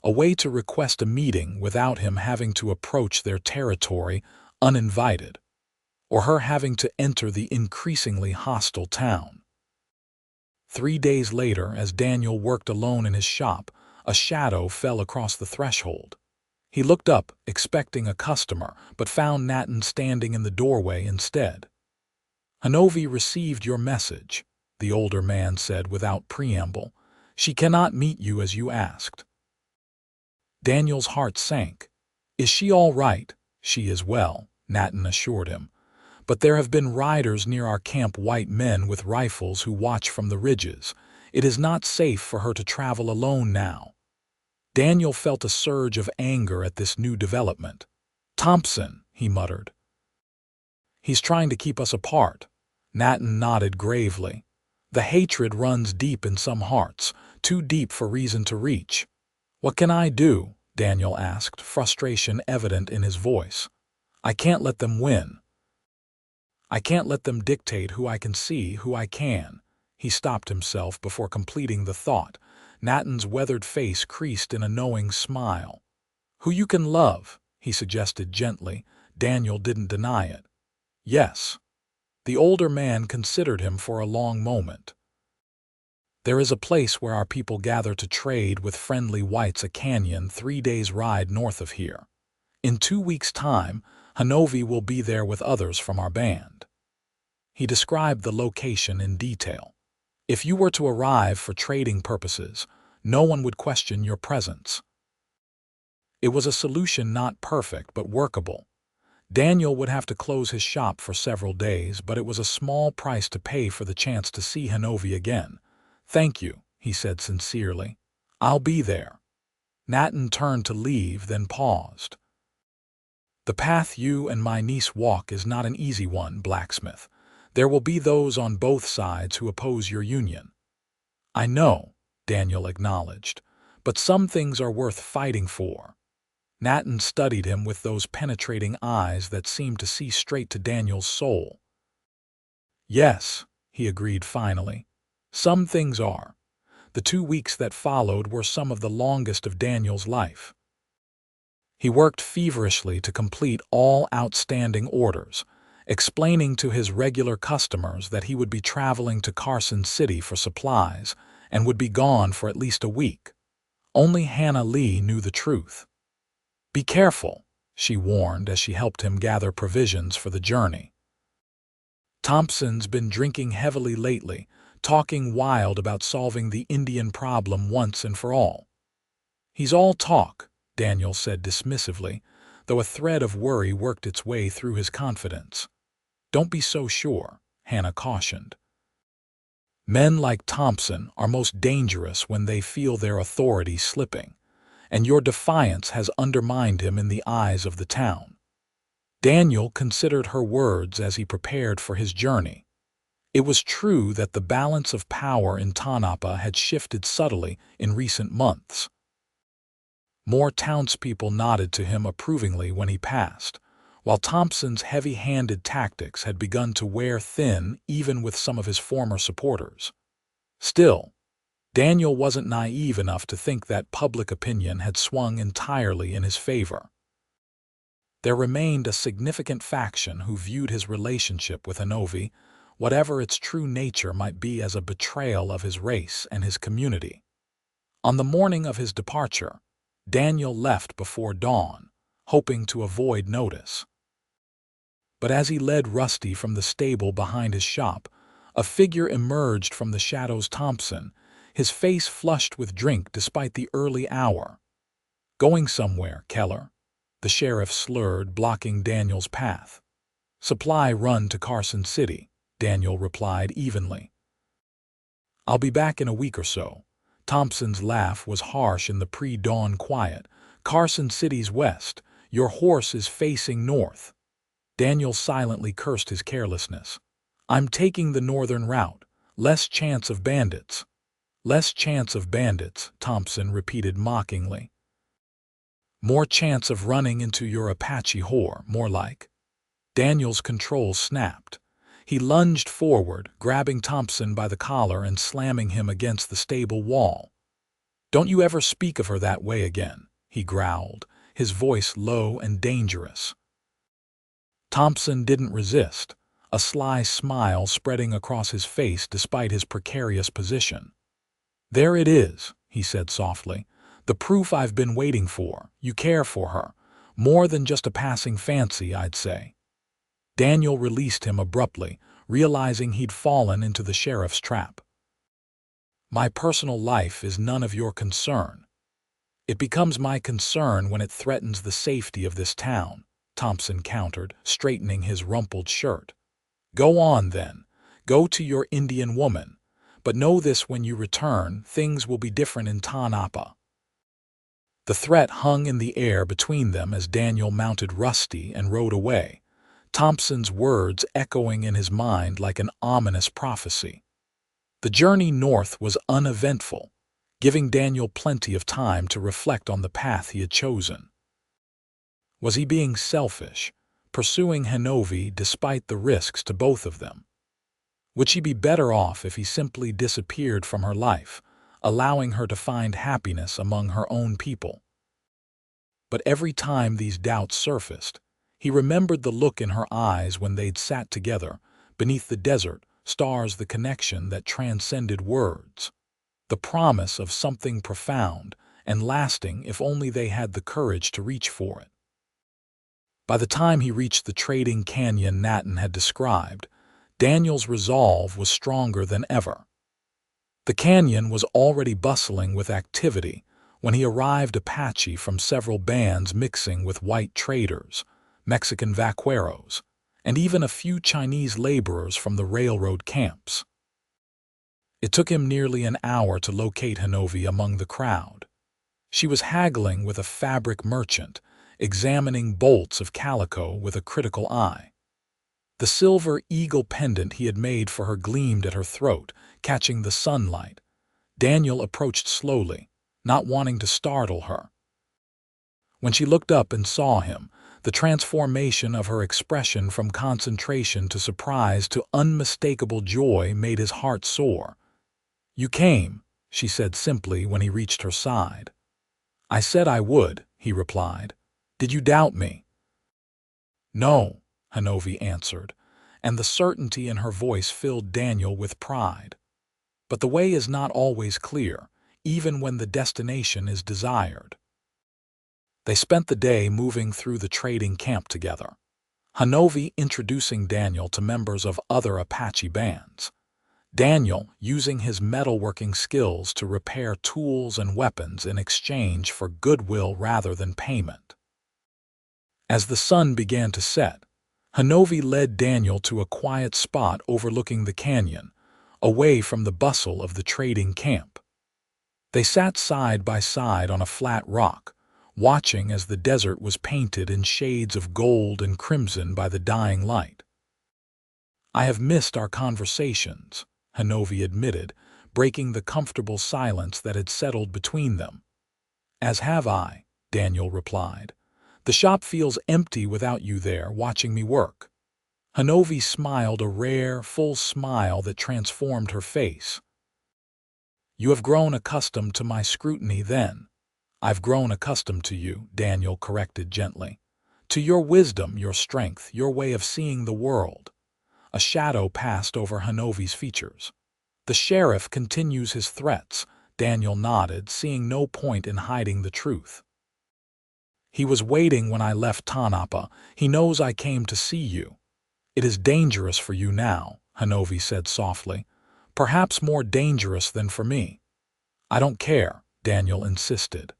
a way to request a meeting without him having to approach their territory uninvited, or her having to enter the increasingly hostile town. 3 days later, as Daniel worked alone in his shop, a shadow fell across the threshold. He looked up, expecting a customer, but found Nathan standing in the doorway instead. "Honovi received your message," the older man said without preamble. "She cannot meet you as you asked." Daniel's heart sank. "Is she all right?" "She is well," Nathan assured him. "But there have been riders near our camp, white men with rifles who watch from the ridges. It is not safe for her to travel alone now." Daniel felt a surge of anger at this new development. "Thompson," he muttered. "He's trying to keep us apart." Nathan nodded gravely. "The hatred runs deep in some hearts, too deep for reason to reach." "What can I do?" Daniel asked, frustration evident in his voice. I can't let them win. I can't let them dictate who I can see, who I can. He stopped himself before completing the thought. Nathan's weathered face creased in a knowing smile. Who you can love, he suggested gently. Daniel didn't deny it. Yes. The older man considered him for a long moment. There is a place where our people gather to trade with friendly whites, a canyon 3 days' ride north of here. In 2 weeks' time, Honovi will be there with others from our band. He described the location in detail. If you were to arrive for trading purposes, no one would question your presence. It was a solution not perfect but workable. Daniel would have to close his shop for several days, but it was a small price to pay for the chance to see Honovi again. Thank you, he said sincerely. I'll be there. Nathan turned to leave, then paused. The path you and my niece walk is not an easy one, blacksmith. There will be those on both sides who oppose your union. I know, Daniel acknowledged, but some things are worth fighting for. Nathan studied him with those penetrating eyes that seemed to see straight to Daniel's soul. Yes, he agreed finally. Some things are. The 2 weeks that followed were some of the longest of Daniel's life. He worked feverishly to complete all outstanding orders, explaining to his regular customers that he would be traveling to Carson City for supplies and would be gone for at least a week. Only Hannah Lee knew the truth. Be careful, she warned as she helped him gather provisions for the journey. Thompson's been drinking heavily lately, talking wild about solving the Indian problem once and for all. He's all talk, Daniel said dismissively, though a thread of worry worked its way through his confidence. Don't be so sure, Hannah cautioned. Men like Thompson are most dangerous when they feel their authority slipping, and your defiance has undermined him in the eyes of the town. Daniel considered her words as he prepared for his journey. It was true that the balance of power in Tonopah had shifted subtly in recent months. More townspeople nodded to him approvingly when he passed, while Thompson's heavy-handed tactics had begun to wear thin even with some of his former supporters. Still, Daniel wasn't naive enough to think that public opinion had swung entirely in his favor. There remained a significant faction who viewed his relationship with Honovi, whatever its true nature might be, as a betrayal of his race and his community. On the morning of his departure, Daniel left before dawn, hoping to avoid notice. But as he led Rusty from the stable behind his shop, a figure emerged from the shadows. Thompson, his face flushed with drink despite the early hour. Going somewhere, Keller? The sheriff slurred, blocking Daniel's path. Supply run to Carson City, Daniel replied evenly. I'll be back in a week or so. Thompson's laugh was harsh in the pre-dawn quiet. Carson City's west. Your horse is facing north. Daniel silently cursed his carelessness. I'm taking the northern route. Less chance of bandits. Less chance of bandits, Thompson repeated mockingly. More chance of running into your Apache whore, more like. Daniel's controls snapped. He lunged forward, grabbing Thompson by the collar and slamming him against the stable wall. Don't you ever speak of her that way again, he growled, his voice low and dangerous. Thompson didn't resist, a sly smile spreading across his face despite his precarious position. There it is, he said softly, the proof I've been waiting for. You care for her, more than just a passing fancy, I'd say. Daniel released him abruptly, realizing he'd fallen into the sheriff's trap. My personal life is none of your concern. It becomes my concern when it threatens the safety of this town, Thompson countered, straightening his rumpled shirt. Go on, then. Go to your Indian woman. But know this: when you return, things will be different in Tonopah. The threat hung in the air between them as Daniel mounted Rusty and rode away, Thompson's words echoing in his mind like an ominous prophecy. The journey north was uneventful, giving Daniel plenty of time to reflect on the path he had chosen. Was he being selfish, pursuing Honovi despite the risks to both of them. Would she be better off if he simply disappeared from her life, allowing her to find happiness among her own people? But every time these doubts surfaced, he remembered the look in her eyes when they'd sat together, beneath the desert stars, the connection that transcended words, the promise of something profound and lasting if only they had the courage to reach for it. By the time he reached the trading canyon Nathan had described, Daniel's resolve was stronger than ever. The canyon was already bustling with activity when he arrived, Apache from several bands mixing with white traders, Mexican vaqueros, and even a few Chinese laborers from the railroad camps. It took him nearly an hour to locate Honovi among the crowd. She was haggling with a fabric merchant, examining bolts of calico with a critical eye. The silver eagle pendant he had made for her gleamed at her throat, catching the sunlight. Daniel approached slowly, not wanting to startle her. When she looked up and saw him, the transformation of her expression from concentration to surprise to unmistakable joy made his heart soar. "You came," she said simply when he reached her side. "I said I would," he replied. "Did you doubt me?" "No," Honovi answered, and the certainty in her voice filled Daniel with pride. But the way is not always clear, even when the destination is desired. They spent the day moving through the trading camp together, Honovi introducing Daniel to members of other Apache bands, Daniel using his metalworking skills to repair tools and weapons in exchange for goodwill rather than payment. As the sun began to set, Honovi led Daniel to a quiet spot overlooking the canyon, away from the bustle of the trading camp. They sat side by side on a flat rock, watching as the desert was painted in shades of gold and crimson by the dying light. "I have missed our conversations," Honovi admitted, breaking the comfortable silence that had settled between them. "As have I," Daniel replied. "The shop feels empty without you there watching me work." Honovi smiled, a rare, full smile that transformed her face. "You have grown accustomed to my scrutiny then." "I've grown accustomed to you," Daniel corrected gently. "To your wisdom, your strength, your way of seeing the world." A shadow passed over Honovi's features. "The sheriff continues his threats," Daniel nodded, seeing no point in hiding the truth. "He was waiting when I left Tanapa. He knows I came to see you." "It is dangerous for you now," Honovi said softly. "Perhaps more dangerous than for me." "I don't care," Daniel insisted.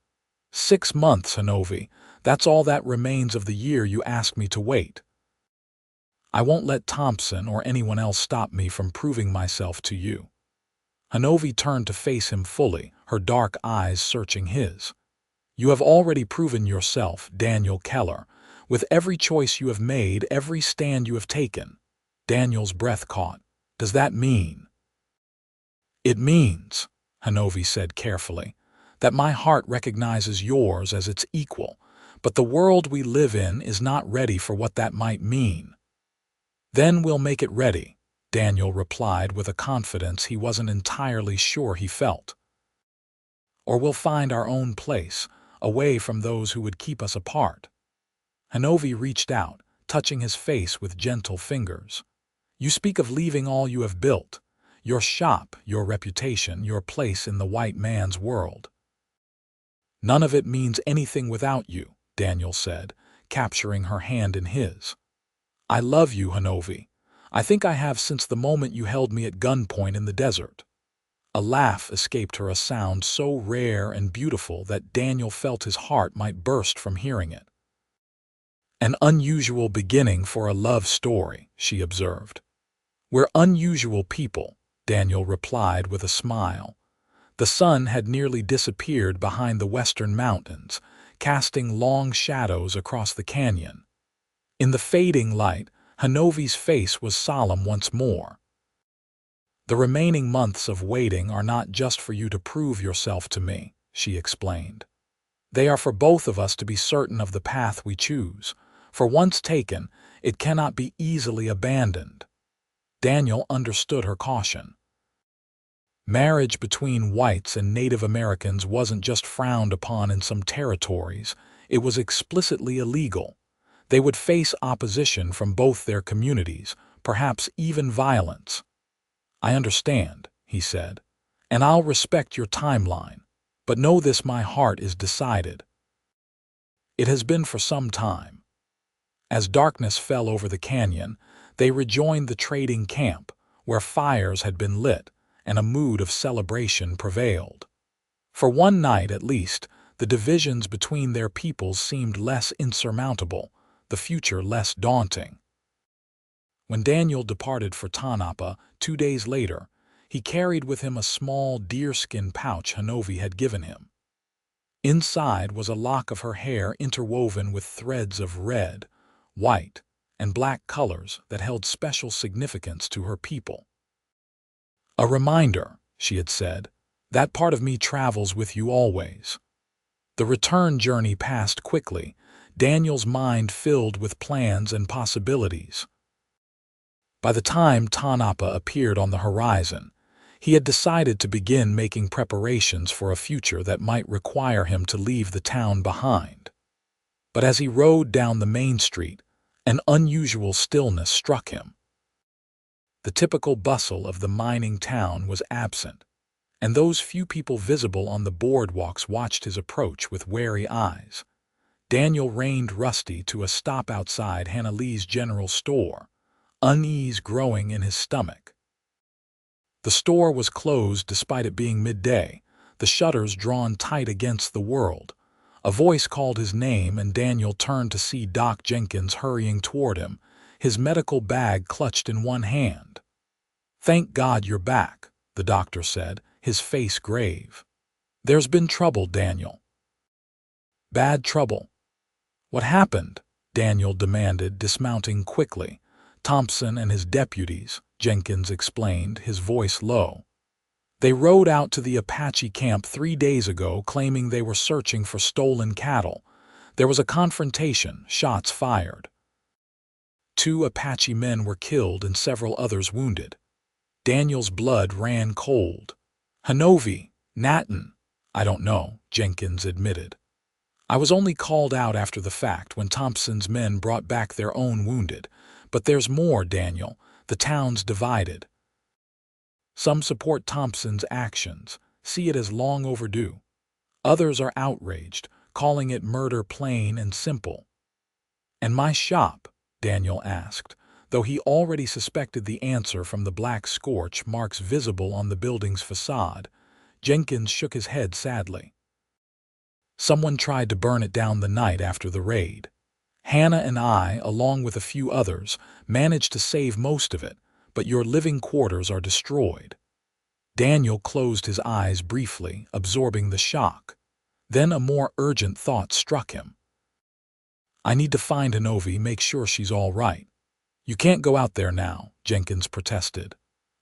6 months, Honovi. That's all that remains of the year you asked me to wait. I won't let Thompson or anyone else stop me from proving myself to you." Honovi turned to face him fully, her dark eyes searching his. "You have already proven yourself, Daniel Keller, with every choice you have made, every stand you have taken." Daniel's breath caught. "Does that mean?" "It means," Honovi said carefully, "that my heart recognizes yours as its equal, but the world we live in is not ready for what that might mean." "Then we'll make it ready," Daniel replied with a confidence he wasn't entirely sure he felt. "Or we'll find our own place, away from those who would keep us apart." Honovi reached out, touching his face with gentle fingers. "You speak of leaving all you have built, your shop, your reputation, your place in the white man's world." "None of it means anything without you," Daniel said, capturing her hand in his. "I love you, Honovi. I think I have since the moment you held me at gunpoint in the desert." A laugh escaped her, a sound so rare and beautiful that Daniel felt his heart might burst from hearing it. "An unusual beginning for a love story," she observed. "We're unusual people," Daniel replied with a smile. The sun had nearly disappeared behind the western mountains, casting long shadows across the canyon. In the fading light, Honovi's face was solemn once more. "The remaining months of waiting are not just for you to prove yourself to me," she explained. "They are for both of us to be certain of the path we choose, For once taken, it cannot be easily abandoned. Daniel understood her caution. Marriage between whites and Native Americans wasn't just frowned upon in some territories, it was explicitly illegal. They would face opposition from both their communities, perhaps even violence. "I understand," he said, "and I'll respect your timeline, but know this: my heart is decided." It has been for some time. As darkness fell over the canyon, they rejoined the trading camp, where fires had been lit and a mood of celebration prevailed. For one night at least, the divisions between their peoples seemed less insurmountable, the future less daunting. When Daniel departed for Tanapa 2 days later, he carried with him a small deerskin pouch Honovi had given him. Inside was a lock of her hair interwoven with threads of red, white, and black colors that held special significance to her people. "A reminder," she had said, "that part of me travels with you always." The return journey passed quickly, Daniel's mind filled with plans and possibilities. By the time Tanapa appeared on the horizon, he had decided to begin making preparations for a future that might require him to leave the town behind. But as he rode down the main street, an unusual stillness struck him. The typical bustle of the mining town was absent, and those few people visible on the boardwalks watched his approach with wary eyes. Daniel reined Rusty to a stop outside Hanalee's general store, unease growing in his stomach. The store was closed despite it being midday, the shutters drawn tight against the world. A voice called his name, and Daniel turned to see Doc Jenkins hurrying toward him, his medical bag clutched in one hand. "Thank God you're back," the doctor said, his face grave. "There's been trouble, Daniel." "Bad trouble? What happened?" Daniel demanded, dismounting quickly. "Thompson and his deputies," Jenkins explained, his voice low. "They rode out to the Apache camp 3 days ago claiming they were searching for stolen cattle. There was a confrontation, shots fired. 2 Apache men were killed and several others wounded." Daniel's blood ran cold. "Honovi, Nathan, I don't know," Jenkins admitted. "I was only called out after the fact when Thompson's men brought back their own wounded. But there's more, Daniel. The town's divided. Some support Thompson's actions, see it as long overdue. Others are outraged, calling it murder plain and simple." "And my shop?" Daniel asked, though he already suspected the answer from the black scorch marks visible on the building's facade. Jenkins shook his head sadly. "Someone tried to burn it down the night after the raid. Hannah and I, along with a few others, managed to save most of it, but your living quarters are destroyed." Daniel closed his eyes briefly, absorbing the shock. Then a more urgent thought struck him. "I need to find Honovi, make sure she's all right." "You can't go out there now," Jenkins protested.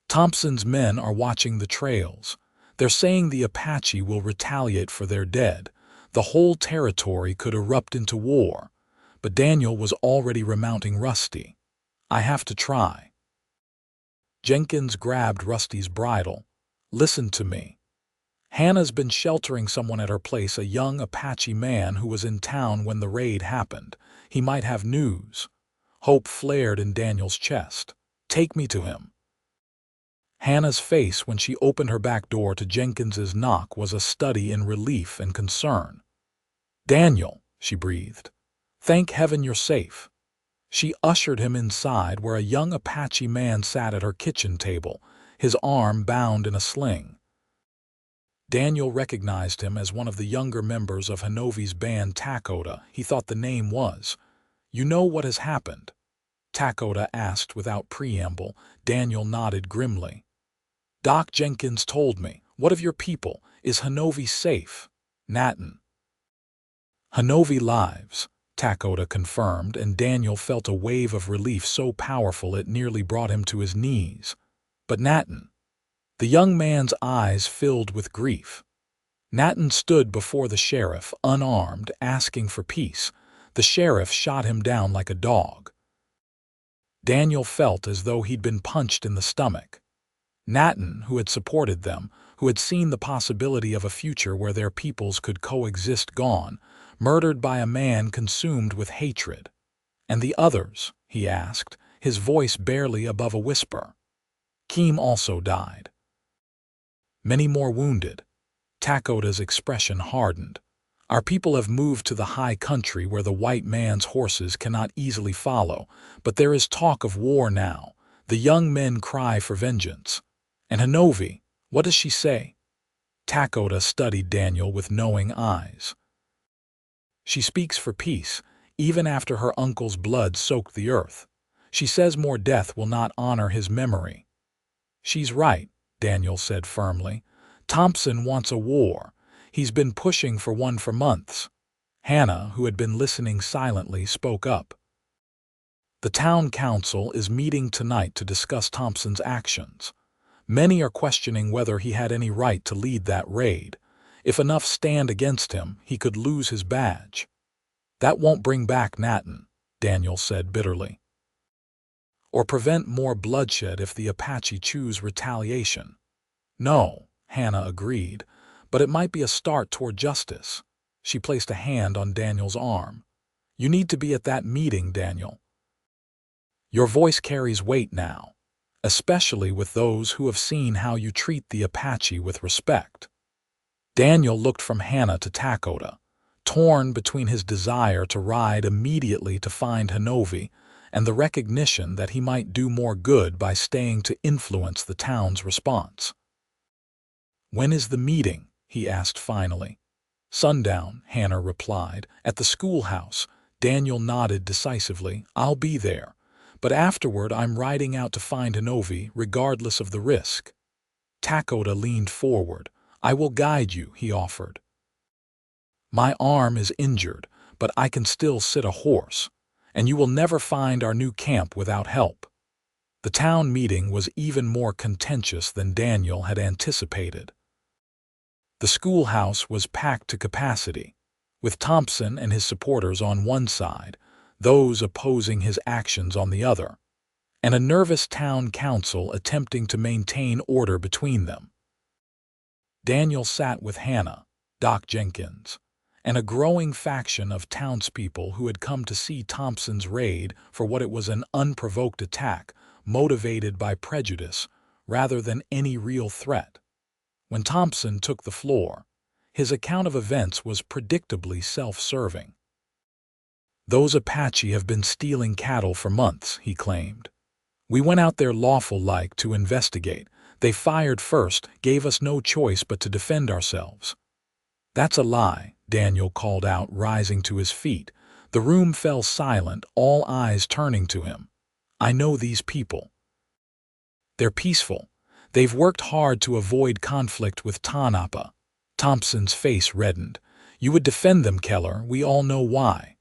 "Thompson's men are watching the trails. They're saying the Apache will retaliate for their dead. The whole territory could erupt into war." But Daniel was already remounting Rusty. "I have to try." Jenkins grabbed Rusty's bridle. "Listen to me. Hannah's been sheltering someone at her place, a young Apache man who was in town when the raid happened. He might have news." Hope flared in Daniel's chest. "Take me to him." Hannah's face when she opened her back door to Jenkins's knock was a study in relief and concern. "Daniel," she breathed. "Thank heaven you're safe." She ushered him inside, where a young Apache man sat at her kitchen table, his arm bound in a sling. Daniel recognized him as one of the younger members of Honovi's band Takoda. He thought the name was. "You know what has happened?" Takoda asked without preamble. Daniel nodded grimly. "Doc Jenkins told me. What of your people? Is Honovi safe?" "Nathan." "Honovi lives," Takoda confirmed, and Daniel felt a wave of relief so powerful it nearly brought him to his knees. "But Nathan." The young man's eyes filled with grief. Nathan stood before the sheriff, unarmed, asking for peace. The sheriff shot him down like a dog. Daniel felt as though he'd been punched in the stomach. Nathan, who had supported them, who had seen the possibility of a future where their peoples could coexist, gone, murdered by a man consumed with hatred. And the others, he asked, his voice barely above a whisper. Keem also died. Many more wounded. Takota's expression hardened. Our people have moved to the high country where the white man's horses cannot easily follow, but there is talk of war now. The young men cry for vengeance. And Honovi, what does she say? Takota studied Daniel with knowing eyes. She speaks for peace, even after her uncle's blood soaked the earth. She says more death will not honor his memory. She's right, Daniel said firmly. Thompson wants a war. He's been pushing for one for months. Hannah, who had been listening silently, spoke up. The town council is meeting tonight to discuss Thompson's actions. Many are questioning whether he had any right to lead that raid. If enough stand against him, he could lose his badge. That won't bring back Nathan, Daniel said bitterly. Or prevent more bloodshed if the Apache choose retaliation. No, Hannah agreed, but it might be a start toward justice. She placed a hand on Daniel's arm. You need to be at that meeting, Daniel. Your voice carries weight now, especially with those who have seen how you treat the Apache with respect. Daniel looked from Hannah to Takota, torn between his desire to ride immediately to find Honovi and the recognition that he might do more good by staying to influence the town's response. When is the meeting? He asked finally. Sundown, Hannah replied. At the schoolhouse. Daniel nodded decisively. I'll be there. But afterward I'm riding out to find Honovi, regardless of the risk. Takota leaned forward. I will guide you, he offered. My arm is injured, but I can still sit a horse, and you will never find our new camp without help. The town meeting was even more contentious than Daniel had anticipated. The schoolhouse was packed to capacity, with Thompson and his supporters on one side, those opposing his actions on the other, and a nervous town council attempting to maintain order between them. Daniel sat with Hannah, Doc Jenkins, and a growing faction of townspeople who had come to see Thompson's raid for what it was, an unprovoked attack motivated by prejudice rather than any real threat. When Thompson took the floor, his account of events was predictably self-serving. Those Apache have been stealing cattle for months, he claimed. We went out there lawful-like to investigate. They fired first, gave us no choice but to defend ourselves. That's a lie, Daniel called out, rising to his feet. The room fell silent, all eyes turning to him. I know these people. They're peaceful. They've worked hard to avoid conflict with Tanapa. Thompson's face reddened. You would defend them, Keller. We all know why.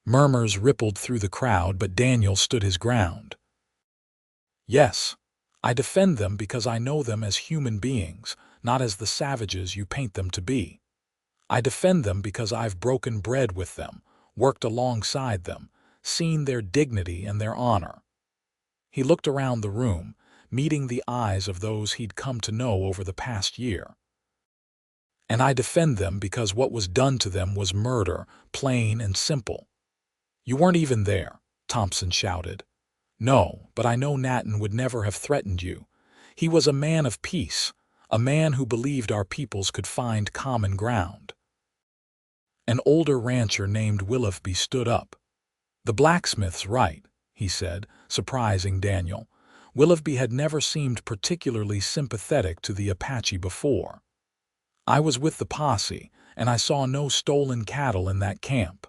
Murmurs rippled through the crowd, but Daniel stood his ground. Yes, I defend them because I know them as human beings, not as the savages you paint them to be. I defend them because I've broken bread with them, worked alongside them, seen their dignity and their honor. He looked around the room, meeting the eyes of those he'd come to know over the past year. And I defend them because what was done to them was murder, plain and simple. You weren't even there, Thompson shouted. No, but I know Nathan would never have threatened you. He was a man of peace, a man who believed our peoples could find common ground. An older rancher named Willoughby stood up. The blacksmith's right, he said, surprising Daniel. Willoughby had never seemed particularly sympathetic to the Apache before. I was with the posse, and I saw no stolen cattle in that camp.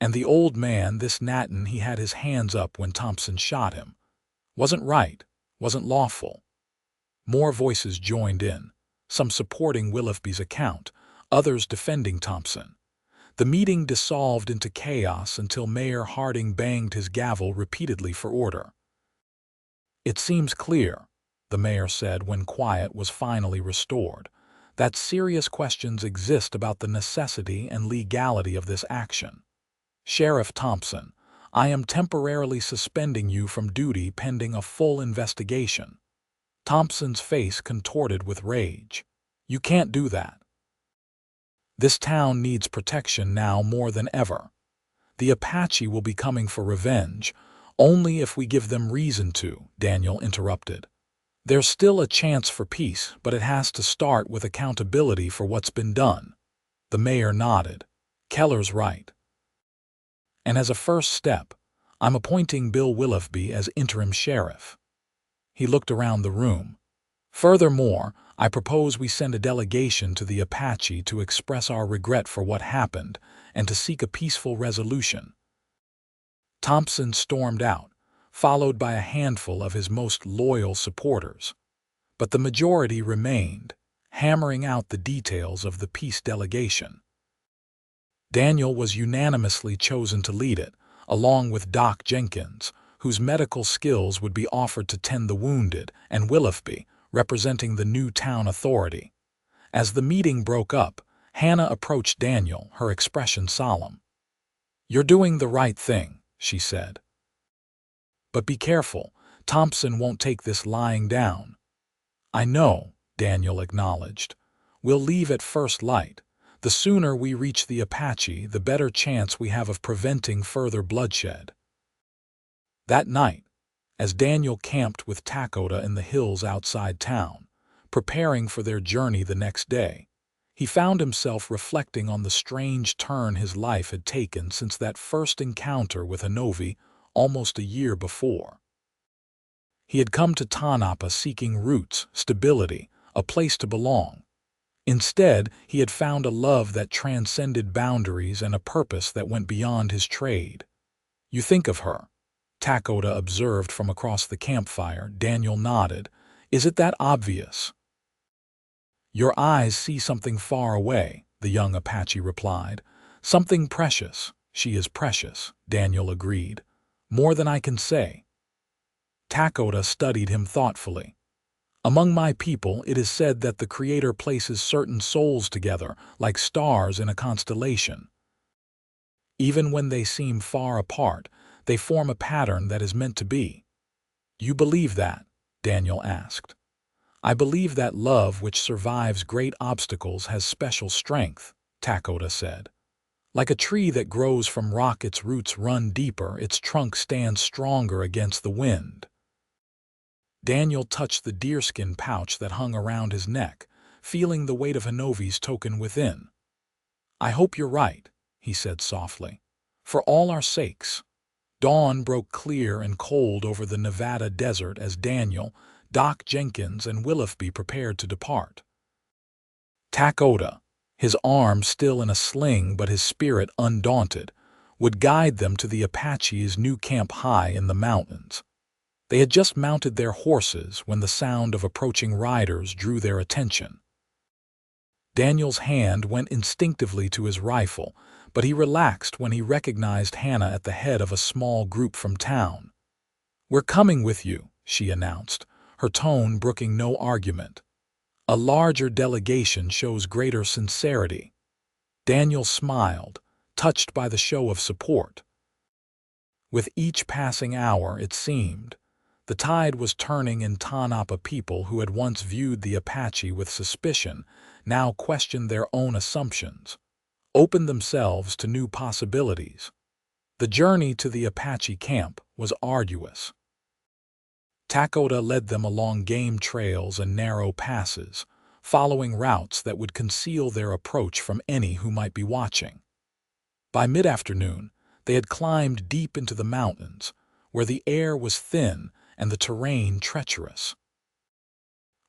And the old man, this Nathan, he had his hands up when Thompson shot him. Wasn't right, wasn't lawful. More voices joined in, some supporting Willoughby's account, others defending Thompson. The meeting dissolved into chaos until Mayor Harding banged his gavel repeatedly for order. It seems clear, the mayor said when quiet was finally restored, that serious questions exist about the necessity and legality of this action. Sheriff Thompson, I am temporarily suspending you from duty pending a full investigation. Thompson's face contorted with rage. You can't do that. This town needs protection now more than ever. The Apache will be coming for revenge, only if we give them reason to, Daniel interrupted. There's still a chance for peace, but it has to start with accountability for what's been done. The mayor nodded. Keller's right. And as a first step, I'm appointing Bill Willoughby as interim sheriff. He looked around the room. Furthermore, I propose we send a delegation to the Apache to express our regret for what happened and to seek a peaceful resolution. Thompson stormed out, followed by a handful of his most loyal supporters. But the majority remained, hammering out the details of the peace delegation. Daniel was unanimously chosen to lead it, along with Doc Jenkins, whose medical skills would be offered to tend the wounded, and Willoughby, representing the new town authority. As the meeting broke up, Hannah approached Daniel, her expression solemn. "You're doing the right thing," she said. "But be careful, Thompson won't take this lying down." "I know," Daniel acknowledged. "We'll leave at first light. The sooner we reach the Apache, the better chance we have of preventing further bloodshed." That night, as Daniel camped with Takota in the hills outside town, preparing for their journey the next day, he found himself reflecting on the strange turn his life had taken since that first encounter with Honovi almost a year before. He had come to Tanapa seeking roots, stability, a place to belong. Instead, he had found a love that transcended boundaries and a purpose that went beyond his trade. "You think of her," Takota observed from across the campfire. Daniel nodded. "Is it that obvious?" "Your eyes see something far away," the young Apache replied. "Something precious." "She is precious," Daniel agreed. "More than I can say." Takota studied him thoughtfully. "Among my people, it is said that the Creator places certain souls together, like stars in a constellation. Even when they seem far apart, they form a pattern that is meant to be." "You believe that?" Daniel asked. "I believe that love which survives great obstacles has special strength," Takota said. "Like a tree that grows from rock, its roots run deeper, its trunk stands stronger against the wind." Daniel touched the deerskin pouch that hung around his neck, feeling the weight of Honovi's token within. "I hope you're right," he said softly. "For all our sakes." Dawn broke clear and cold over the Nevada desert as Daniel, Doc Jenkins, and Willoughby prepared to depart. Takota, his arm still in a sling but his spirit undaunted, would guide them to the Apache's new camp high in the mountains. They had just mounted their horses when the sound of approaching riders drew their attention. Daniel's hand went instinctively to his rifle, but he relaxed when he recognized Hannah at the head of a small group from town. "We're coming with you," she announced, her tone brooking no argument. "A larger delegation shows greater sincerity." Daniel smiled, touched by the show of support. With each passing hour, it seemed, the tide was turning in Tanapa. People who had once viewed the Apache with suspicion now questioned their own assumptions, opened themselves to new possibilities. The journey to the Apache camp was arduous. Takota led them along game trails and narrow passes, following routes that would conceal their approach from any who might be watching. By mid-afternoon, they had climbed deep into the mountains, where the air was thin and the terrain treacherous.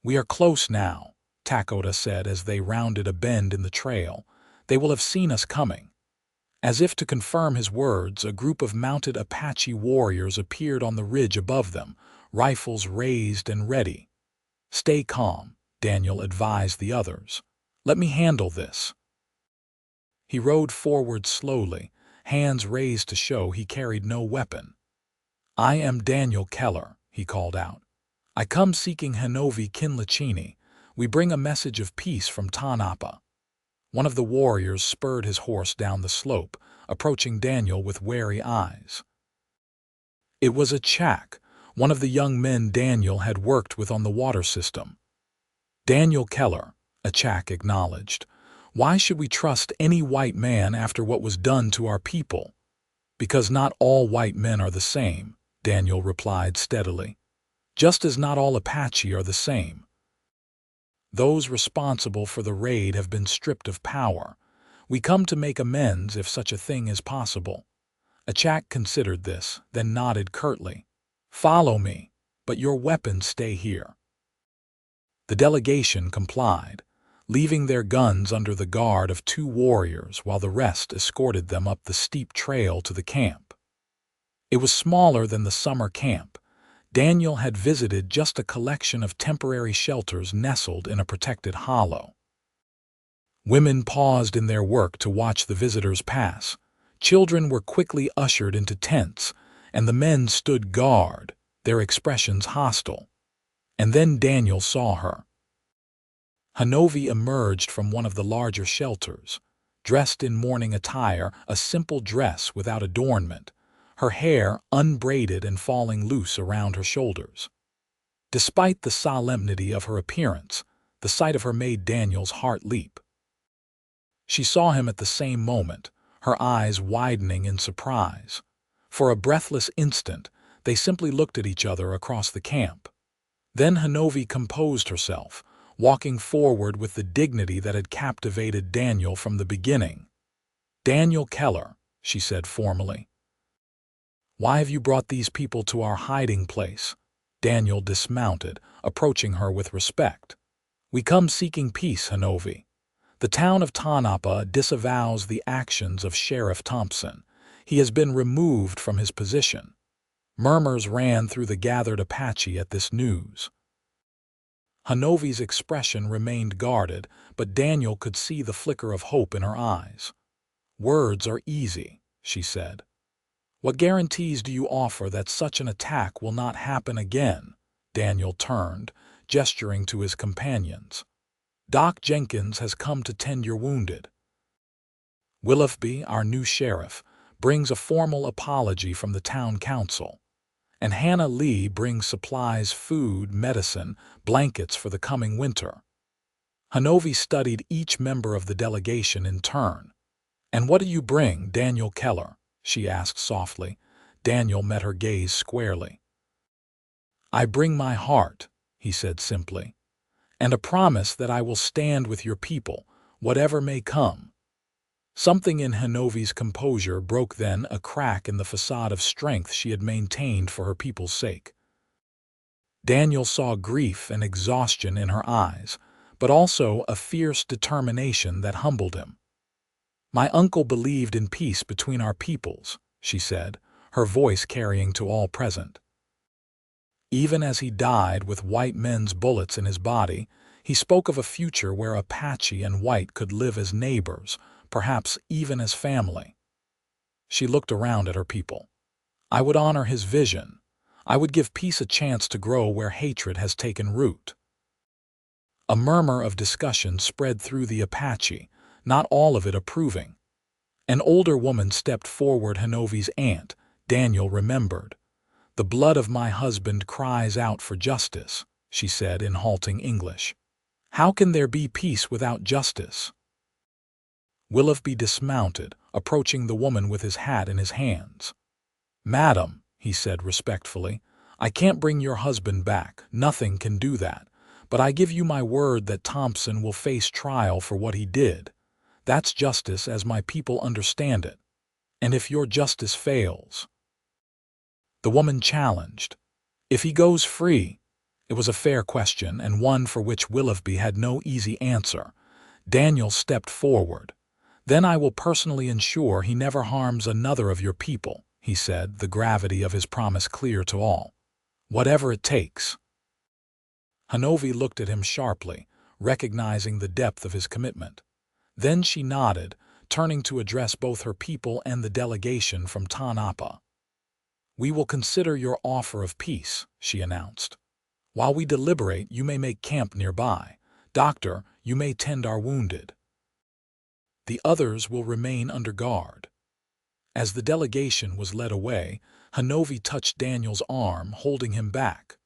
"We are close now," Takota said as they rounded a bend in the trail. "They will have seen us coming." As if to confirm his words, a group of mounted Apache warriors appeared on the ridge above them, rifles raised and ready. "Stay calm," Daniel advised the others. "Let me handle this." He rode forward slowly, hands raised to show he carried no weapon. "I am Daniel Keller," he called out. "I come seeking Honovi Kinlicheeny. We bring a message of peace from Tanapa." One of the warriors spurred his horse down the slope, approaching Daniel with wary eyes. It was Apache, one of the young men Daniel had worked with on the water system. "Daniel Keller," Apache acknowledged. "Why should we trust any white man after what was done to our people?" "Because not all white men are the same," Daniel replied steadily. "Just as not all Apache are the same. Those responsible for the raid have been stripped of power. We come to make amends if such a thing is possible." Apache considered this, then nodded curtly. "Follow me, but your weapons stay here." The delegation complied, leaving their guns under the guard of 2 warriors while the rest escorted them up the steep trail to the camp. It was smaller than the summer camp. Daniel had visited just a collection of temporary shelters nestled in a protected hollow. Women paused in their work to watch the visitors pass. Children were quickly ushered into tents, and the men stood guard, their expressions hostile. And then Daniel saw her. Honovi emerged from one of the larger shelters, dressed in mourning attire, a simple dress without adornment, her hair unbraided and falling loose around her shoulders. Despite the solemnity of her appearance, the sight of her made Daniel's heart leap. She saw him at the same moment, her eyes widening in surprise. For a breathless instant, they simply looked at each other across the camp. Then Honovi composed herself, walking forward with the dignity that had captivated Daniel from the beginning. "Daniel Keller," she said formally. "Why have you brought these people to our hiding place?" Daniel dismounted, approaching her with respect. "We come seeking peace, Honovi. The town of Tonopah disavows the actions of Sheriff Thompson. He has been removed from his position." Murmurs ran through the gathered Apache at this news. Honovi's expression remained guarded, but Daniel could see the flicker of hope in her eyes. "Words are easy," she said. "What guarantees do you offer that such an attack will not happen again?" Daniel turned, gesturing to his companions. "Doc Jenkins has come to tend your wounded. Willoughby, our new sheriff, brings a formal apology from the town council. And Hannah Lee brings supplies, food, medicine, blankets for the coming winter." Honovi studied each member of the delegation in turn. "And what do you bring, Daniel Keller?" she asked softly. Daniel met her gaze squarely. "I bring my heart," he said simply, "and a promise that I will stand with your people, whatever may come." Something in Honovi's composure broke then, a crack in the facade of strength she had maintained for her people's sake. Daniel saw grief and exhaustion in her eyes, but also a fierce determination that humbled him. "My uncle believed in peace between our peoples," she said, her voice carrying to all present. "Even as he died with white men's bullets in his body, he spoke of a future where Apache and white could live as neighbors, perhaps even as family." She looked around at her people. "I would honor his vision. I would give peace a chance to grow where hatred has taken root." A murmur of discussion spread through the Apache, not all of it approving. An older woman stepped forward, Honovi's aunt, Daniel remembered. "The blood of my husband cries out for justice," she said in halting English. "How can there be peace without justice?" Willoughby dismounted, approaching the woman with his hat in his hands. "Madam," he said respectfully, "I can't bring your husband back, nothing can do that, but I give you my word that Thompson will face trial for what he did. That's justice as my people understand it. And if your justice fails—" The woman challenged. "If he goes free?" It was a fair question, and one for which Willoughby had no easy answer. Daniel stepped forward. "Then I will personally ensure he never harms another of your people," he said, the gravity of his promise clear to all. "Whatever it takes." Honovi looked at him sharply, recognizing the depth of his commitment. Then she nodded, turning to address both her people and the delegation from Tonopah. "We will consider your offer of peace," she announced. "While we deliberate, you may make camp nearby. Doctor, you may tend our wounded." The others will remain under guard." As the delegation was led away, Honovi touched Daniel's arm, holding him back.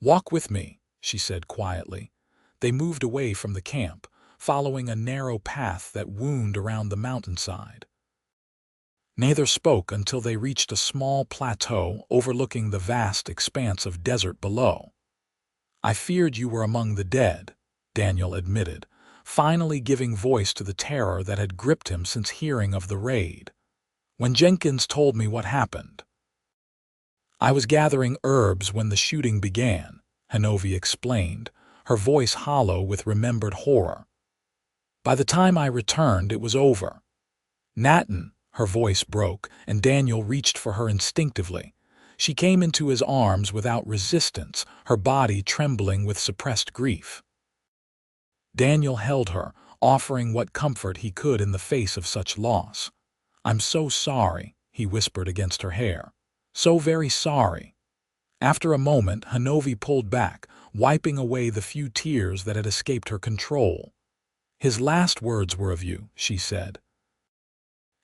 "Walk with me," she said quietly. They moved away from the camp, following a narrow path that wound around the mountainside. Neither spoke until they reached a small plateau overlooking the vast expanse of desert below. "I feared you were among the dead," Daniel admitted, finally giving voice to the terror that had gripped him since hearing of the raid. "When Jenkins told me what happened." "I was gathering herbs when the shooting began," Honovi explained, her voice hollow with remembered horror. "By the time I returned, it was over." "Natin," her voice broke, and Daniel reached for her instinctively. She came into his arms without resistance, her body trembling with suppressed grief. Daniel held her, offering what comfort he could in the face of such loss. "I'm so sorry," he whispered against her hair. "So very sorry." After a moment, Honovi pulled back, wiping away the few tears that had escaped her control. "His last words were of you," she said.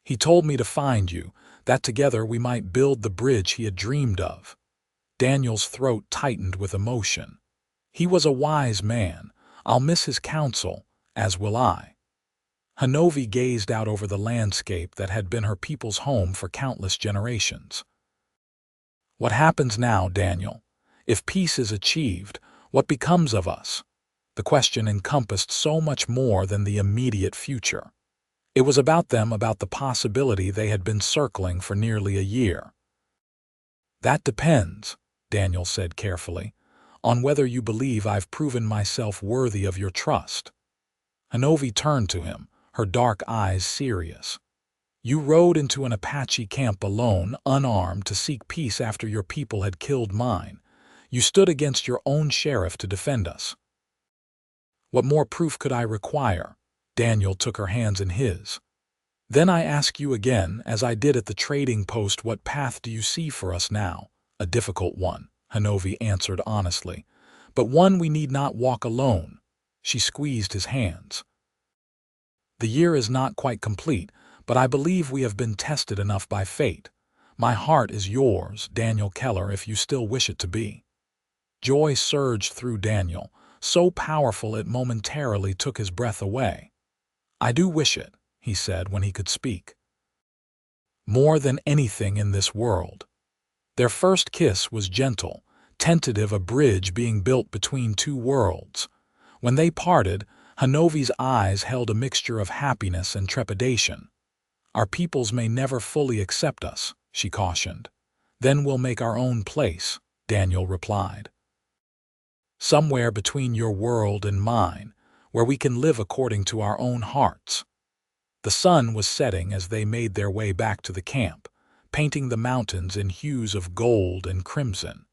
"He told me to find you, that together we might build the bridge he had dreamed of." Daniel's throat tightened with emotion. "He was a wise man. I'll miss his counsel, as will I." Honovi gazed out over the landscape that had been her people's home for countless generations. "What happens now, Daniel? If peace is achieved, what becomes of us?" The question encompassed so much more than the immediate future. It was about them, about the possibility they had been circling for nearly a year. "That depends," Daniel said carefully, "on whether you believe I've proven myself worthy of your trust." Honovi turned to him, her dark eyes serious. "You rode into an Apache camp alone, unarmed, to seek peace after your people had killed mine. You stood against your own sheriff to defend us. What more proof could I require?" Daniel took her hands in his. "Then I ask you again, as I did at the trading post, what path do you see for us now?" "A difficult one," Honovi answered honestly, "but one we need not walk alone." She squeezed his hands. "The year is not quite complete, but I believe we have been tested enough by fate. My heart is yours, Daniel Keller, if you still wish it to be." Joy surged through Daniel, so powerful it momentarily took his breath away. "I do wish it," he said when he could speak. "More than anything in this world." Their first kiss was gentle, tentative, a bridge being built between two worlds. When they parted, Honovi's eyes held a mixture of happiness and trepidation. "Our peoples may never fully accept us," she cautioned. "Then we'll make our own place," Daniel replied. "Somewhere between your world and mine, where we can live according to our own hearts." The sun was setting as they made their way back to the camp, painting the mountains in hues of gold and crimson.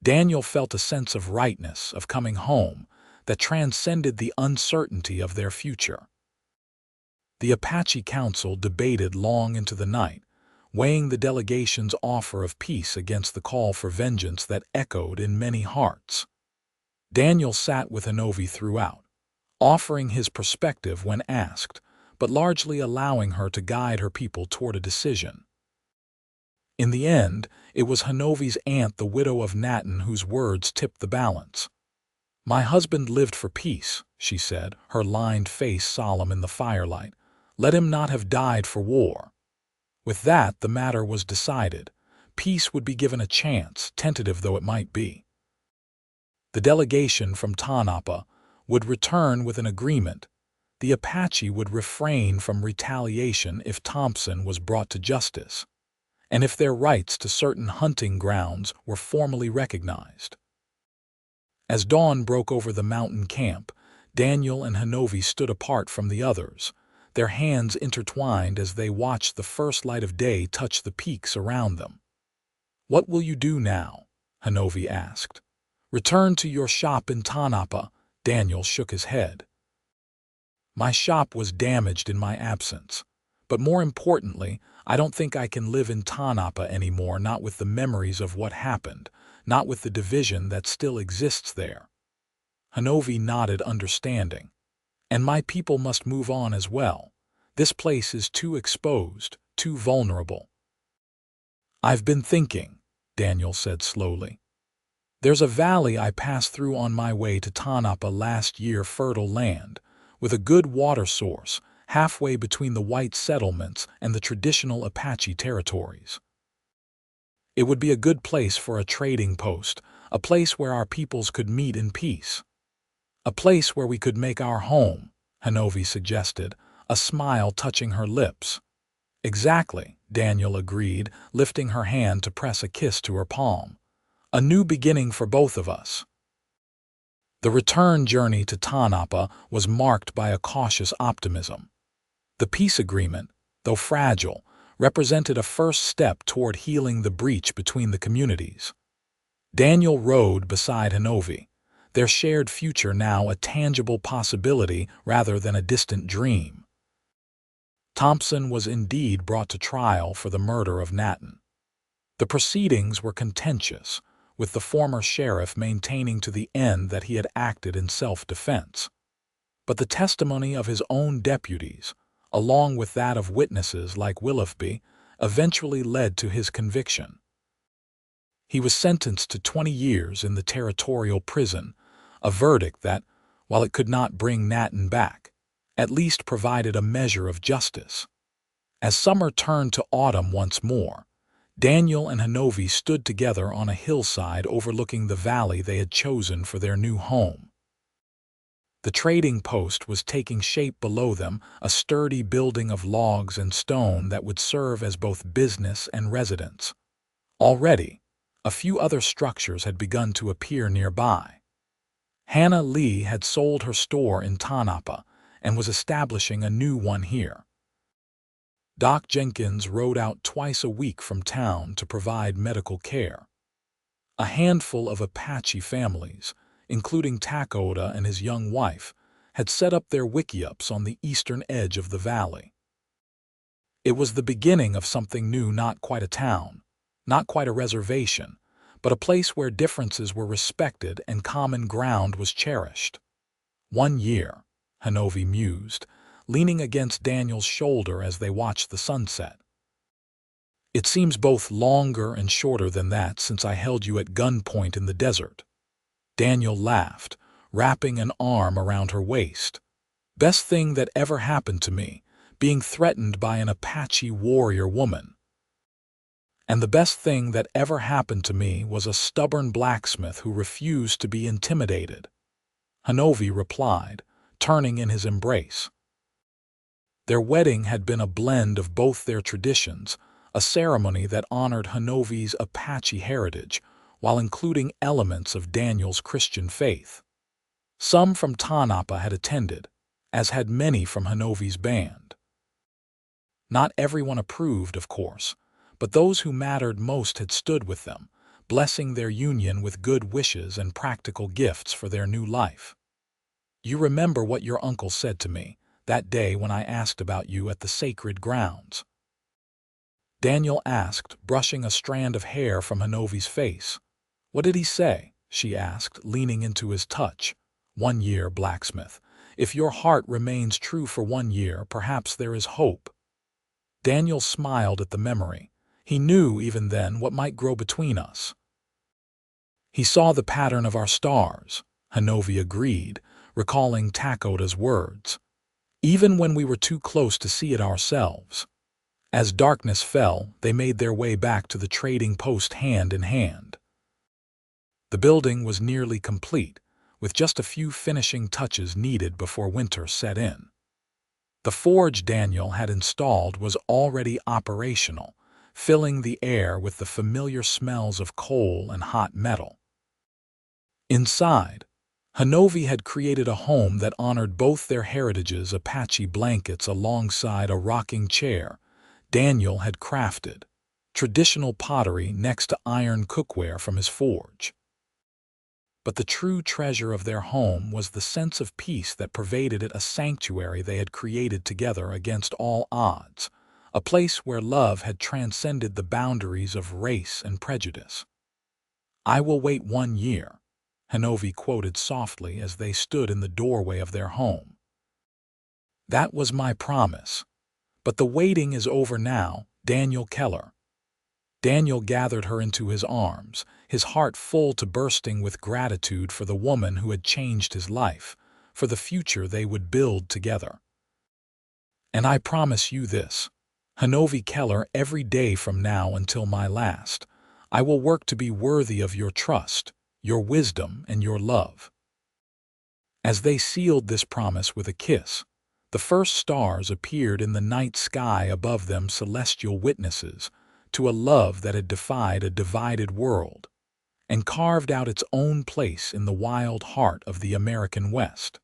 Daniel felt a sense of rightness, of coming home, that transcended the uncertainty of their future. The Apache Council debated long into the night, weighing the delegation's offer of peace against the call for vengeance that echoed in many hearts. Daniel sat with Honovi throughout, offering his perspective when asked, but largely allowing her to guide her people toward a decision. In the end, it was Honovi's aunt, the widow of Natin, whose words tipped the balance. "My husband lived for peace," she said, her lined face solemn in the firelight. "Let him not have died for war." With that, the matter was decided. Peace would be given a chance, tentative though it might be. The delegation from Tanapa would return with an agreement. The Apache would refrain from retaliation if Thompson was brought to justice, and if their rights to certain hunting grounds were formally recognized. As dawn broke over the mountain camp, Daniel and Honovi stood apart from the others, their hands intertwined as they watched the first light of day touch the peaks around them. "What will you do now?" Honovi asked. "Return to your shop in Tanapa." Daniel shook his head. "My shop was damaged in my absence. But more importantly, I don't think I can live in Tanapa anymore, not with the memories of what happened, not with the division that still exists there." Honovi nodded, understanding. "And my people must move on as well. This place is too exposed, too vulnerable. I've been thinking, Daniel said slowly. There's a valley I passed through on my way to Tanapa last year, fertile land, with a good water source, halfway between the white settlements and the traditional Apache territories. It would be a good place for a trading post, a place where our peoples could meet in peace. A place where we could make our home, Honovi suggested, a smile touching her lips. Exactly, Daniel agreed, lifting her hand to press a kiss to her palm. A new beginning for both of us. The return journey to Tanapa was marked by a cautious optimism. The peace agreement, though fragile, represented a first step toward healing the breach between the communities. Daniel rode beside Honovi, their shared future now a tangible possibility rather than a distant dream. Thompson was indeed brought to trial for the murder of Nathan. The proceedings were contentious, with the former sheriff maintaining to the end that he had acted in self-defense. But the testimony of his own deputies, along with that of witnesses like Willoughby, eventually led to his conviction. He was sentenced to 20 years in the territorial prison, a verdict that, while it could not bring Nathan back, at least provided a measure of justice. As summer turned to autumn once more, Daniel and Honovi stood together on a hillside overlooking the valley they had chosen for their new home. The trading post was taking shape below them, a sturdy building of logs and stone that would serve as both business and residence. Already, a few other structures had begun to appear nearby. Hannah Lee had sold her store in Tanapa and was establishing a new one here. Doc Jenkins rode out twice a week from town to provide medical care. A handful of Apache families, including Takoda and his young wife, had set up their wickiups on the eastern edge of the valley. It was the beginning of something new, not quite a town, not quite a reservation, but a place where differences were respected and common ground was cherished. 1 year, Honovi mused, leaning against Daniel's shoulder as they watched the sunset. It seems both longer and shorter than that since I held you at gunpoint in the desert. Daniel laughed, wrapping an arm around her waist. Best thing that ever happened to me, being threatened by an Apache warrior woman. And the best thing that ever happened to me was a stubborn blacksmith who refused to be intimidated. Honovi replied, turning in his embrace. Their wedding had been a blend of both their traditions, a ceremony that honored Honovi's Apache heritage, while including elements of Daniel's Christian faith. Some from Tanapa had attended, as had many from Honovi's band. Not everyone approved, of course, but those who mattered most had stood with them, blessing their union with good wishes and practical gifts for their new life. You remember what your uncle said to me that day when I asked about you at the sacred grounds? Daniel asked, brushing a strand of hair from Honovi's face. What did he say? She asked, leaning into his touch. 1 year, blacksmith. If your heart remains true for 1 year, perhaps there is hope. Daniel smiled at the memory. He knew even then what might grow between us. He saw the pattern of our stars, Honovi agreed, recalling Takoda's words. Even when we were too close to see it ourselves. As darkness fell, they made their way back to the trading post hand in hand. The building was nearly complete, with just a few finishing touches needed before winter set in. The forge Daniel had installed was already operational, filling the air with the familiar smells of coal and hot metal. Inside, Honovi had created a home that honored both their heritages. Apache blankets alongside a rocking chair Daniel had crafted, traditional pottery next to iron cookware from his forge. But the true treasure of their home was the sense of peace that pervaded it, a sanctuary they had created together against all odds, a place where love had transcended the boundaries of race and prejudice. I will wait 1 year, Honovi quoted softly as they stood in the doorway of their home. That was my promise, But the waiting is over now, Daniel Keller. Daniel gathered her into his arms, his heart full to bursting with gratitude for the woman who had changed his life, for the future they would build together. And I promise you this, Honovi Keller, every day from now until my last, I will work to be worthy of your trust, your wisdom, and your love. As they sealed this promise with a kiss, the first stars appeared in the night sky above them, celestial witnesses to a love that had defied a divided world and carved out its own place in the wild heart of the American West.